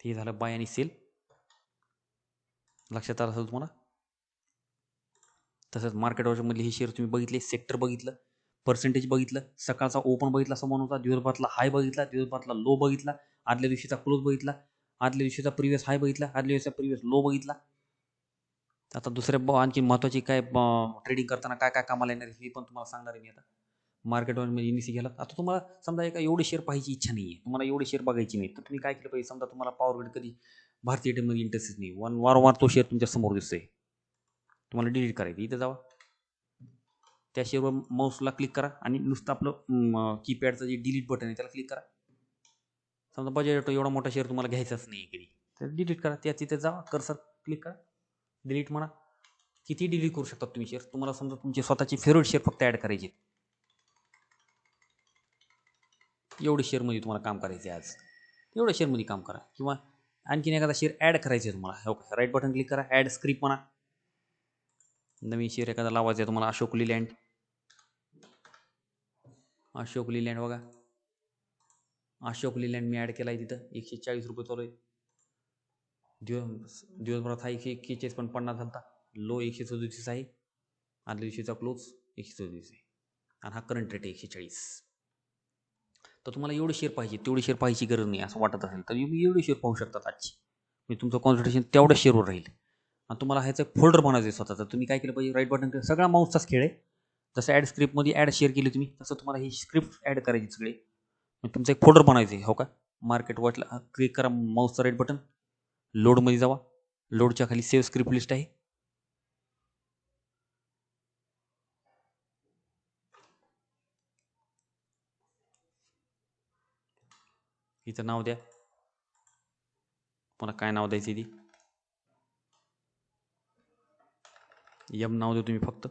ते झालं बाय आणि सेल, लक्षात आलं असेल तुम्हाला. तसंच मार्केट मधले हे शेअर तुम्ही बघितले, सेक्टर बघितलं, पर्सेंटेज बघितलं, सकाळचा ओपन बघितला समोर होता, दिवसभरातला हाय बघितला, दिवसभरातला लो बघितला, आदल्या दिवशीचा क्लोज बघितला, आदल्या दिवशीचा प्रिव्हियस हाय बघितला, आदल्या दिवशीचा प्रिव्हियस लो बघितला. आता दुसऱ्या आणखी महत्त्वाची काय ट्रेडिंग करताना काय काय कामाला येणार हे पण तुम्हाला सांगणार आहे मी. आता मार्केटवर म्हणजे इनिसी गेला, आता तुम्हाला समजा एका एवढे शेअर पाहायची इच्छा नाही आहे, तुम्हाला एवढे शेअर बघायची नाही, तर तुम्ही काय केलं पाहिजे, समजा तुम्हाला पॉवर ग्रिड कधी भारतीय मध्ये इंटरेस्ट नाही, वारंवार तो शेअर तुमच्या समोर दिसतोय, तुम्हाला डिलीट करायचं, इथं जावा, त्या शेअरवर माऊसला क्लिक करा आणि नुसतं आपलं कीपॅडचं जे डिलीट बटन आहे त्याला क्लिक करा. समजा बजेट एवढा मोठा शेअर तुम्हाला घ्यायचाच नाही कधी, तर डिलीट करा, त्या तिथे जावा, कर्सर क्लिक करा, डिलीट म्हणा. किती डिलीट करू शकता तुम्ही शेअर, तुम्हाला समजा तुमचे स्वतःचे फेवरेट शेअर फक्त ॲड करायचे, एवढे शेअरमध्ये तुम्हाला काम करायचे आज, एवढ्या शेअरमध्ये काम करा. किंवा आणखीन एखादा शेअर ॲड करायचा आहे तुम्हाला, हो राईट बटन क्लिक करा, ॲड स्क्रिप्ट म्हणा, नवीन शेअर एखादा लावायचा आहे तुम्हाला, अशोक लीलँड बघा, अशोक लीलँड मी ॲड केला आहे, तिथं 140 रुपये चालू आहे, दिवसभरात हा 141.50 झाला, लो 137 आहे, आदल्या दिवशीचा क्लोज 137 आहे, आणि हा करंट रेट आहे 140. तर तुम्हाला एवढे शेअर पाहिजे, तेवढे शेअर पाहायची गरज नाही असं वाटत असेल तर एवढे शेअर पाहू शकतात आजची, म्हणजे तुमचं कॉन्सन्ट्रेशन तेवढ्या शेअरवर राहील. आणि तुम्हाला ह्याचं एक फोल्डर बनायचं आहे स्वतः, तर तुम्ही काय केलं पाहिजे, राईट बटन, सगळा माऊसचाच खेळ आहे, जसं ॲड स्क्रिप्टमध्ये ॲड शेअर केली तुम्ही तसं तुम्हाला ही स्क्रिप्ट ॲड करायची सगळे, तुमचं एक फोल्डर बनायचं आहे, हो का. मार्केट वॉचला क्लिक करा, माऊसचं राईट बटन, लोडमध्ये जावा, लोडच्या खाली सेव्ह स्क्रिप्ट लिस्ट आहे, इथं नाव द्या, पुन्हा काय नाव द्यायचं ती, यम नाव देतो मी फक्त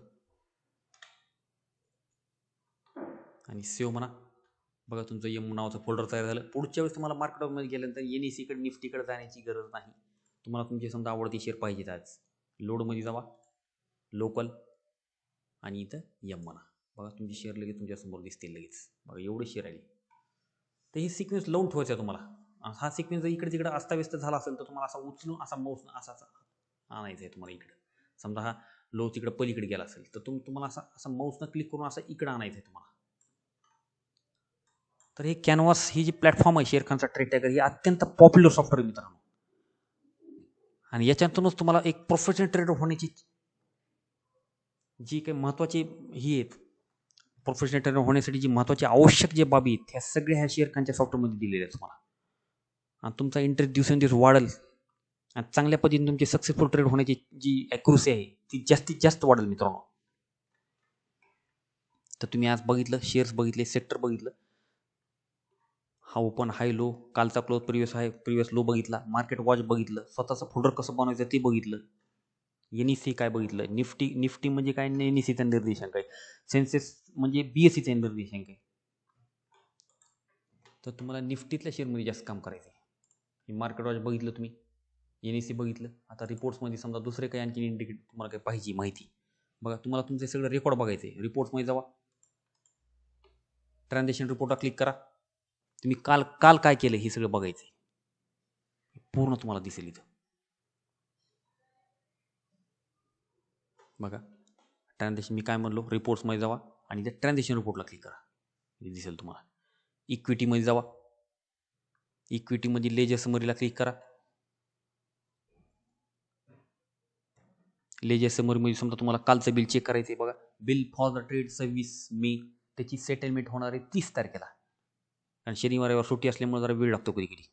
आणि सेव्ह म्हणा. बघा तुमचं यम नावाचं फोल्डर तयार झालं. पुढच्या वेळेस तुम्हाला मार्केटमध्ये गेल्यानंतर NSE निफ्टीकडे जाण्याची गरज नाही. तुम्हाला तुमची समजा आवडती शेअर पाहिजेत आज, लोडमध्ये जावा, लोकल आणि इथं यम म्हणा. बघा तुमची शेअर लगेच तुमच्यासमोर दिसतील लगेच. बघा एवढे शेअर आले. तर ही सिक्वेन्स लावून ठेवायचा आहे तुम्हाला. हा सिक्वेन्स जर इकडे तिकडे अस्ताव्यस्त झाला असेल तर तुम्हाला असा उचलून असा माऊस असाच आणायचा आहे तुम्हाला इकडे. समजा हा लो तिकडे पलीकडे गेला असेल तर तुम्हाला असा माऊसनं क्लिक करून असं इकडे आणायचं आहे तुम्हाला. तर हे कॅनव्हास ही जी प्लॅटफॉर्म आहे शेअर खानचा ट्रेड टॅगर, ही अत्यंत पॉप्युलर सॉफ्टवेअर मित्रांनो. आणि याच्यातूनच तुम्हाला एक प्रोफेशनल ट्रेडर होण्याची जी काही महत्त्वाची ही आहेत, प्रोफेशनल ट्रेडर होण्यासाठी जी महत्त्वाची आवश्यक जे बाबी आहेत ह्या सगळ्या ह्या शेअर खानच्या सॉफ्टवेअरमध्ये दिलेल्या आहेत तुम्हाला. आणि तुमचा इंटरेस्ट दिवसेंदिवस वाढेल आणि चांगल्या पद्धतीने तुमची सक्सेसफुल ट्रेड होण्याची जी ॲक्युरसी आहे ती जास्तीत जास्त वाढेल मित्रांनो. तर तुम्ही आज बघितलं, शेअर्स बघितले, सेक्टर बघितलं, हा ओपन हाय लो, कालचा क्लोज प्रिव्हियस लो बघितला, मार्केट वॉच बघितलं, स्वतःचं फोल्डर कसं बनवायचं ते बघितलं, NSE काय बघितलं, निफ्टी म्हणजे काय, NSEचा निर्देशांक आहे, सेन्सेक्स म्हणजे BSEचा निर्देशांक आहे. तर तुम्हाला निफ्टीतल्या शेअरमध्ये जास्त काम करायचं आहे. मार्केट वॉच बघितलं तुम्ही, NSE बघितलं. आता रिपोर्ट्समध्ये समजा दुसरे काही आणखी इंडिकेट तुम्हाला काही पाहिजे माहिती, बघा तुम्हाला तुमचे सगळं रेकॉर्ड बघायचं आहे. रिपोर्ट्समध्ये जावा, ट्रान्झॅक्शन रिपोर्टला क्लिक करा. तुम्ही काल काय केलं हे सगळं बघायचं आहे. पूर्ण तुम्हाला दिसेल इथं. बघा ट्रान्झॅक्शन मी काय म्हणलो, रिपोर्ट्समध्ये जावा आणि त्या ट्रान्झॅक्शन रिपोर्टला क्लिक करा, हे दिसेल तुम्हाला. इक्विटीमध्ये जावा, इक्विटीमध्ये लेजर समरीला क्लिक करा. लेजर समरीमध्ये समजा तुम्हाला कालचं बिल चेक करायचं आहे. बघा बिल फॉर द ट्रेड 26 मे, त्याची सेटलमेंट होणार आहे 30 तारखेला. कारण शनिवार सुट्टी असल्यामुळे जरा वेळ लागतो कधी कधी.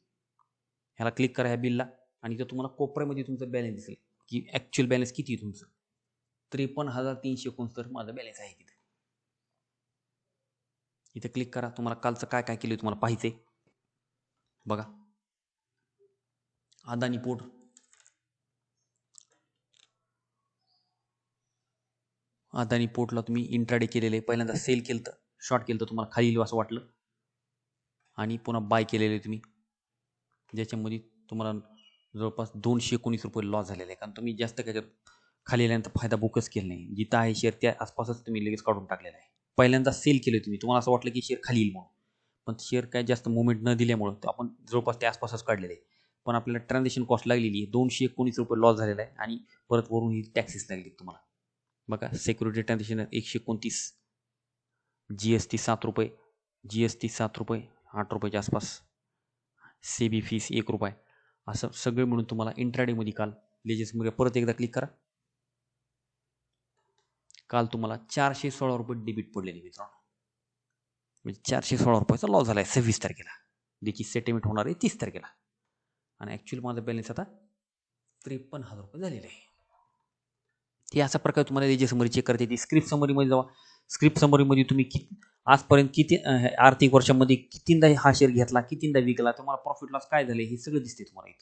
ह्याला क्लिक करा ह्या बिलला आणि इथं तुम्हाला कोपऱ्यामध्ये तुमचं बॅलन्स दिसेल की ॲक्च्युअल बॅलन्स किती आहे तुमचं. 53,369 माझा बॅलन्स आहे तिथे. इथं क्लिक करा. तुम्हाला कालचं काय काय केलं तुम्हाला पाहिजे. बघा अदानी पोर्ट, अदानी पोर्टला तुम्ही इंट्राडे केलेले, पहिल्यांदा सेल केलं तर शॉर्ट केलं तर तुम्हाला खाली येईल असं वाटलं आणि पुन्हा बाय केलेले तुम्ही, ज्याच्यामध्ये तुम्हाला जवळपास 219 रुपये लॉस झालेले आहे. कारण तुम्ही जास्त काय खाली आल्यानंतर फायदा बुकच केला नाही. जिथं आहे शेअर त्या आसपासच तुम्ही लगेच काढून टाकलेला आहे. पहिल्यांदा सेल केले तुम्ही, तुम्हाला असं वाटलं की शेअर खाली येईल म्हणून, पण शेअर काय जास्त मुवमेंट न दिल्यामुळं आपण जवळपास त्या आसपासच काढलेले आहे. पण आपल्याला ट्रान्झॅक्शन कॉस्ट लागलेली आहे, 219 रुपये लॉस झालेला आहे आणि परत वरून ही टॅक्सेस लागली तुम्हाला. बघा सिक्युरिटी ट्रान्झॅक्शन 129, GST 7 रुपये, GST 7 रुपये 8 रुपयाच्या आसपास, सेबी फीस 1 रुपये, असं सगळे म्हणून तुम्हाला इंट्राडेमध्ये काल लेजेसमध्ये परत एकदा क्लिक करा. काल तुम्हाला 416 रुपये डेबिट पडलेले मित्रांनो, म्हणजे 416 रुपयाचा लॉस झाला आहे 26 तारखेला. ज्याची सेटलमेंट होणार आहे 30 तारखेला. आणि ॲक्च्युअली माझा बॅलन्स आता 53,000 रुपये झालेला आहे. हे अशा प्रकारे तुम्हाला लेजर समरी चेक करता येते. स्क्रिप्ट समरीमध्ये जावा. स्क्रिप्ट समरीमध्ये तुम्ही आजपर्यंत किती आर्थिक वर्षामध्ये कितींदा हा शेअर घेतला, कितींदा विकला, तुम्हाला प्रॉफिट लॉस काय झाले हे सगळं दिसते तुम्हाला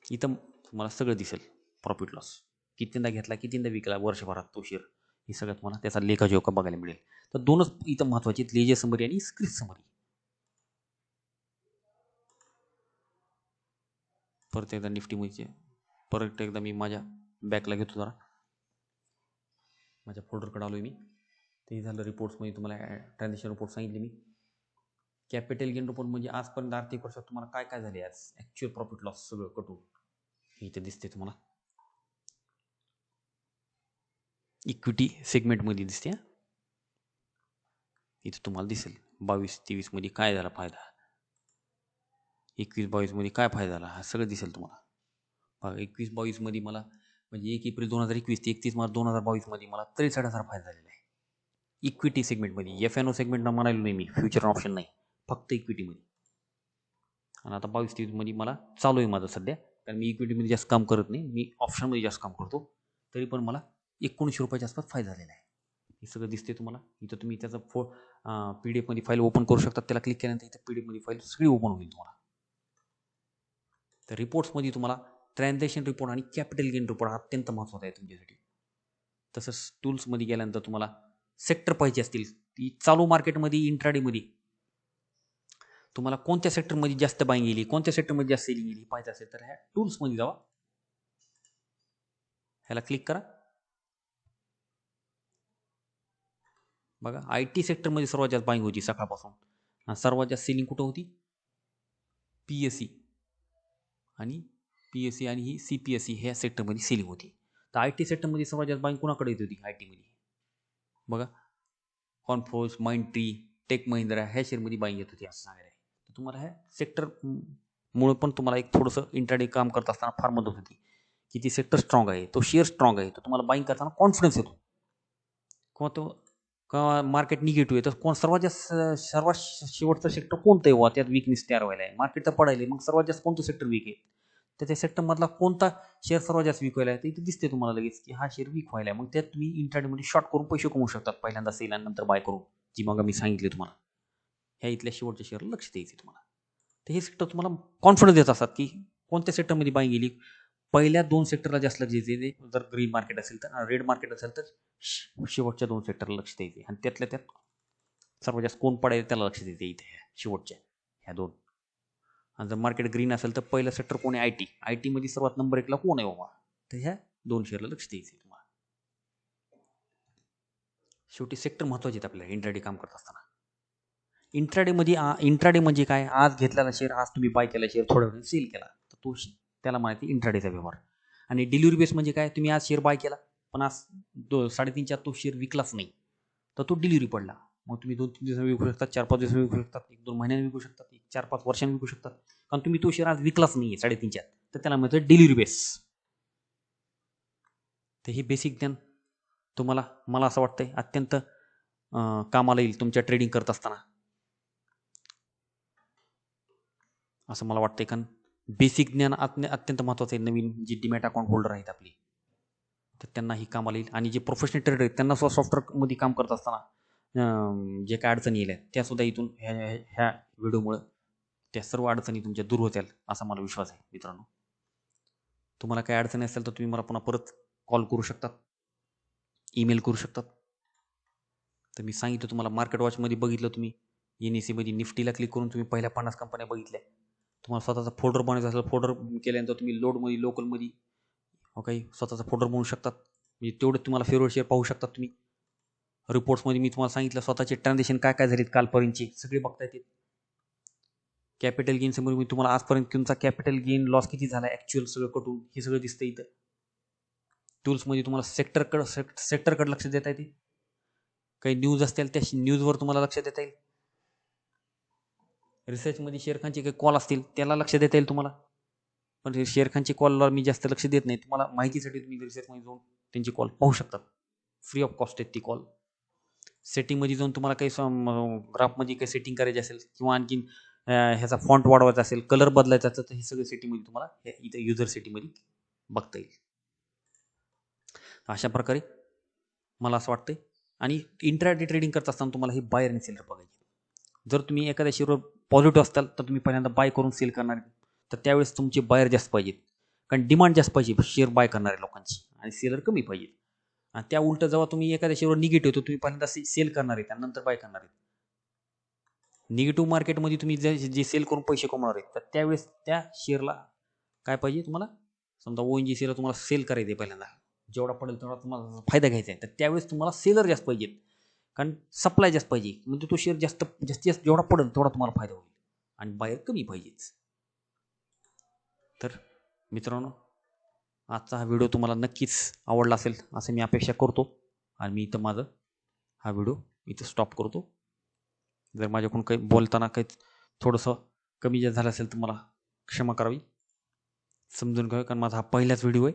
इथं तुम्हाला सगळं दिसेल. प्रॉफिट लॉस कितींदा घेतला, कितींदा विकला वर्षभरात तो शेअर, हे सगळं तुम्हाला त्याचा लेखाजोखा बघायला मिळेल. तर दोनच इथं महत्त्वाचे, लेजर समरी आणि स्क्रिप्ट समरी. परत एकदा निफ्टीमध्ये परत एकदा मी माझ्या बॅकला घेतो, जरा माझ्या फोल्डरकडे आलो आहे मी. ते झालं रिपोर्ट्समध्ये तुम्हाला ट्रान्झॅक्शन रिपोर्ट सांगितले मी. कॅपिटल गेन रिपोर्ट म्हणजे आजपर्यंत आर्थिक वर्षात तुम्हाला काय काय झाले, आज ॲक्च्युअल प्रॉफिट लॉस सगळं कटून इथे दिसते तुम्हाला. इक्विटी सेगमेंटमध्ये दिसते. इथं तुम्हाला दिसेल 22-23 मध्ये काय झाला फायदा, 21-22 मध्ये काय फायदा झाला, हा सगळं दिसेल तुम्हाला. बघा 21-22 मध्ये मला म्हणजे 1 एप्रिल 2021 ते 31 मार्च 2022 मध्ये मला 63,000 फायदा झालेला आहे इक्विटी सेगमेंटमध्ये. FNO सेगमेंट म्हणालो नाही मी, फ्युचर ऑप्शन नाही, फक्त इक्विटीमध्ये. आणि आता 22-23 मध्ये मला चालू आहे माझं सध्या, कारण मी इक्विटीमध्ये जास्त काम करत नाही, मी ऑप्शनमध्ये जास्त काम करतो. तरी पण मला 19 रुपयाच्या आसपास फायदा झालेला आहे. हे सगळं दिसते तुम्हाला. इथं तुम्ही त्याचा PDF मध्ये फाईल ओपन करू शकता. त्याला क्लिक केल्यानंतर इथं PDF मध्ये फाईल सगळी ओपन होईल तुम्हाला. तर रिपोर्ट्समध्ये तुम्हाला ट्रान्झॅक्शन रिपोर्ट आणि कॅपिटल गेन रिपोर्ट हा अत्यंत महत्त्वाचा आहे तुमच्यासाठी. तसंच टूल्समध्ये गेल्यानंतर तुम्हाला सेक्टर पाहिजे असतील, ती चालू मार्केटमध्ये इंट्राडेमध्ये तुम्हाला कोणत्या सेक्टरमध्ये जास्त बाईंग गेली, कोणत्या सेक्टरमध्ये जास्त सेलिंग गेली पाहिजे असेल तर ह्या टूल्समध्ये जावा, ह्याला क्लिक करा. बघा IT सेक्टरमध्ये सर्वात जास्त बाईंग होती सकाळपासून आणि सर्वात जास्त सेलिंग कुठं होती? PSE आणि ही CPSE ह्या सेक्टरमध्ये सेलिंग होती. तर IT सेक्टरमध्ये सर्वात जास्त बाईंग कुणाकडे येत होती? IT मध्ये बघा कॉन्फोर्स, माइंडट्री, टेक महिंद्रा ह्या शेअरमध्ये बाईंग येत होती असं सांगायला आहे. तर तुम्हाला ह्या सेक्टर मुळे पण तुम्हाला एक थोडंसं इंट्राडे काम करत असताना फार मदत होती की ती सेक्टर स्ट्रॉंग आहे, तो शेअर स्ट्रॉंग आहे, तर तुम्हाला बाईंग करताना कॉन्फिडन्स येतो. किंवा मार्केट निगेटिव्ह आहे तर सर्वात शेवटचं सेक्टर कोणतं आहे वा त्यात विकनेस तयार व्हायला आहे, मार्केट तर पडायला मग सर्वात जास्त कोणतं सेक्टर वीक आहे, तर त्या सेक्टरमधला कोणता शेअर सर्वात जास्त वीक व्हायला आहे तर इथे दिसते तुम्हाला लगेच की हा शेअर वीक व्हायला आहे. मग त्यात तुम्ही इंट्राडेमध्ये शॉर्ट करून पैसे कमवू शकतात, पहिल्यांदा सेल आणि नंतर बाय करून, जी मग मी सांगितले तुम्हाला. ह्या इथल्या शेवटच्या शेअरला लक्ष द्यायचे तुम्हाला. तर हे सेक्टर तुम्हाला कॉन्फिडन्स देत असतात की कोणत्या सेक्टरमध्ये बाईंग गेली. पहिल्या 2 सेक्टरला जास्त लक्ष द्यायचे, जर ग्रीन मार्केट असेल तर, रेड मार्केट असेल तर शेवटच्या 2 सेक्टरला लक्ष द्यायचे आणि त्यातल्या त्यात सर्वात जास्त कोण पडायला त्याला लक्ष द्यायचे इथे शेवटच्या ह्या 2. आणि जर मार्केट ग्रीन असेल तर पहिलं सेक्टर कोण आहे? IT मध्ये सर्वात नंबर 1ला कोण आहे बाबा, तर ह्या 2 शेअरला लक्ष द्यायचे तुम्हाला. शेवटी सेक्टर महत्त्वाचे आहेत आपल्याला इंट्राडे काम करत असताना. इंट्राडे म्हणजे काय? आज घेतलेला शेअर, आज तुम्ही बाय केला शेअर, थोड्या वेळाने सेल केला, तर तो त्याला माहिती इंट्राडेचा व्यवहार. आणि डिलिव्हरी बेस म्हणजे काय? तुम्ही आज शेअर बाय केला पण आज 3.5-4 तो शेअर विकलाच नाही, तर तो डिलिव्हरी पडला. मग तुम्ही 2-3 दिवसांनी विकू शकतात, 4-5 दिवसांनी विकू शकतात, 1-2 महिन्यांनी विकू शकतात, 4-5 वर्षांनी विकू शकतात, कारण तुम्ही तो शेअर आज विकलाच नाही 3.5-4, तर त्याला म्हणतात डिलिव्हरी बेस. तर हे बेसिक ज्ञान तुम्हाला, मला असं वाटतंय, अत्यंत कामाला येईल तुमच्या ट्रेडिंग करत असताना, असं मला वाटतंय. कारण बेसिक ज्ञान अत्यंत महत्त्वाचं आहे. नवीन जी डीमॅट अकाउंट होल्डर आहेत आपली, तर त्यांनाही कामाला येईल. आणि जे प्रोफेशनल ट्रेडर आहेत त्यांना सुद्धा सॉफ्टवेअरमध्ये काम करत असताना जे काय अडचणी येल्या त्यासुद्धा इथून ह्या व्हिडिओमुळे त्या सर्व अडचणी तुमच्या दूर होतील असा मला विश्वास आहे. मित्रांनो, तुम्हाला काही अडचणी असेल तर तुम्ही मला पुन्हा परत कॉल करू शकतात, ईमेल करू शकतात. तर मी सांगितलं तुम्हाला, मार्केट वॉचमध्ये बघितलं तुम्ही, NSE मध्ये निफ्टीला क्लिक करून तुम्ही पहिल्या 50 कंपन्या बघितल्या. तुम्हाला स्वतःचा फोल्डर बनवायचा असेल, फोल्डर केल्यानंतर तुम्ही लोडमध्ये, लोकलमध्ये काही स्वतःचा फोल्डर बनवू शकतात. म्हणजे तेवढे तुम्हाला फेवरेट शेअर पाहू शकतात तुम्ही. रिपोर्ट्समध्ये मी तुम्हाला सांगितलं स्वतःचे ट्रान्झॅक्शन काय काय झालेत कालपर्यंतचे सगळे बघता येतील. कॅपिटल गेन समोर मी तुम्हाला आजपर्यंत तुमचा कॅपिटल गेन लॉस किती झाला ॲक्च्युअल सगळं कटून हे सगळं दिसतं इथं. टूल्समध्ये तुम्हाला सेक्टरकडे लक्ष देता येते. काही न्यूज असतील त्या न्यूजवर तुम्हाला लक्ष देता येईल. रिसर्चमध्ये शेअरखानचे काही कॉल असतील त्याला लक्ष देता येईल तुम्हाला. पण शेअरखानचे कॉलला मी जास्त लक्ष देत नाही. तुम्हाला माहितीसाठी तुम्ही रिसर्चमध्ये जाऊन त्यांची कॉल पाहू शकतात. फ्री ऑफ कॉस्ट आहेत ती कॉल. सेटिंगमध्ये जाऊन तुम्हाला काही ग्राफमध्ये काही सेटिंग करायची असेल किंवा आणखीन ह्याचा फॉन्ट वाढवायचा असेल, कलर बदलायचा असेल, तर हे सगळे सेटिंगमध्ये तुम्हाला इथं युजर सेटिंगमध्ये बघता येईल. अशा प्रकारे मला असं वाटतंय. आणि इंट्राडे ट्रेडिंग करत असताना तुम्हाला हे बायर आणि सेलर बघायचे. जर तुम्ही एखाद्या शेअरवर पॉझिटिव्ह असाल तर तुम्ही पहिल्यांदा बाय करून सेल करणार, तर त्यावेळेस तुमचे बायर जास्त पाहिजेत, कारण डिमांड जास्त पाहिजे शेअर बाय करणाऱ्या लोकांची, आणि सेलर कमी पाहिजे. आणि त्या उलट जेव्हा तुम्ही एखाद्या शेअरवर निगेटिव्ह होतो, तुम्ही पहिल्यांदा सेल करणार आहे त्यानंतर बाय करणार आहे. निगेटिव्ह मार्केटमध्ये तुम्ही जे सेल करून पैसे कमवणार आहेत, तर त्यावेळेस त्या शेअरला काय पाहिजे तुम्हाला, समजा ONGCला तुम्हाला सेल करायचं आहे पहिल्यांदा, जेवढा पडेल तेवढा तुम्हाला फायदा घ्यायचा आहे, तर त्यावेळेस तुम्हाला सेलर जास्त पाहिजेत, कारण सप्लाय जास्त पाहिजे. म्हणजे तो शेअर जास्तीत जास्त जेवढा पडेल तेवढा तुम्हाला फायदा होईल, आणि बायर कमी पाहिजेच. तर मित्रांनो, आजचा हा व्हिडिओ तुम्हाला नक्कीच आवडला असेल असं मी अपेक्षा करतो, आणि मी इथं हा व्हिडिओ इथं स्टॉप करतो. जर माझ्याकडून काही बोलताना काही थोडंसं कमी जास्त झालं असेल तर मला क्षमा करावी, समजून घ्यावी, कारण माझा हा पहिलाच व्हिडिओ आहे.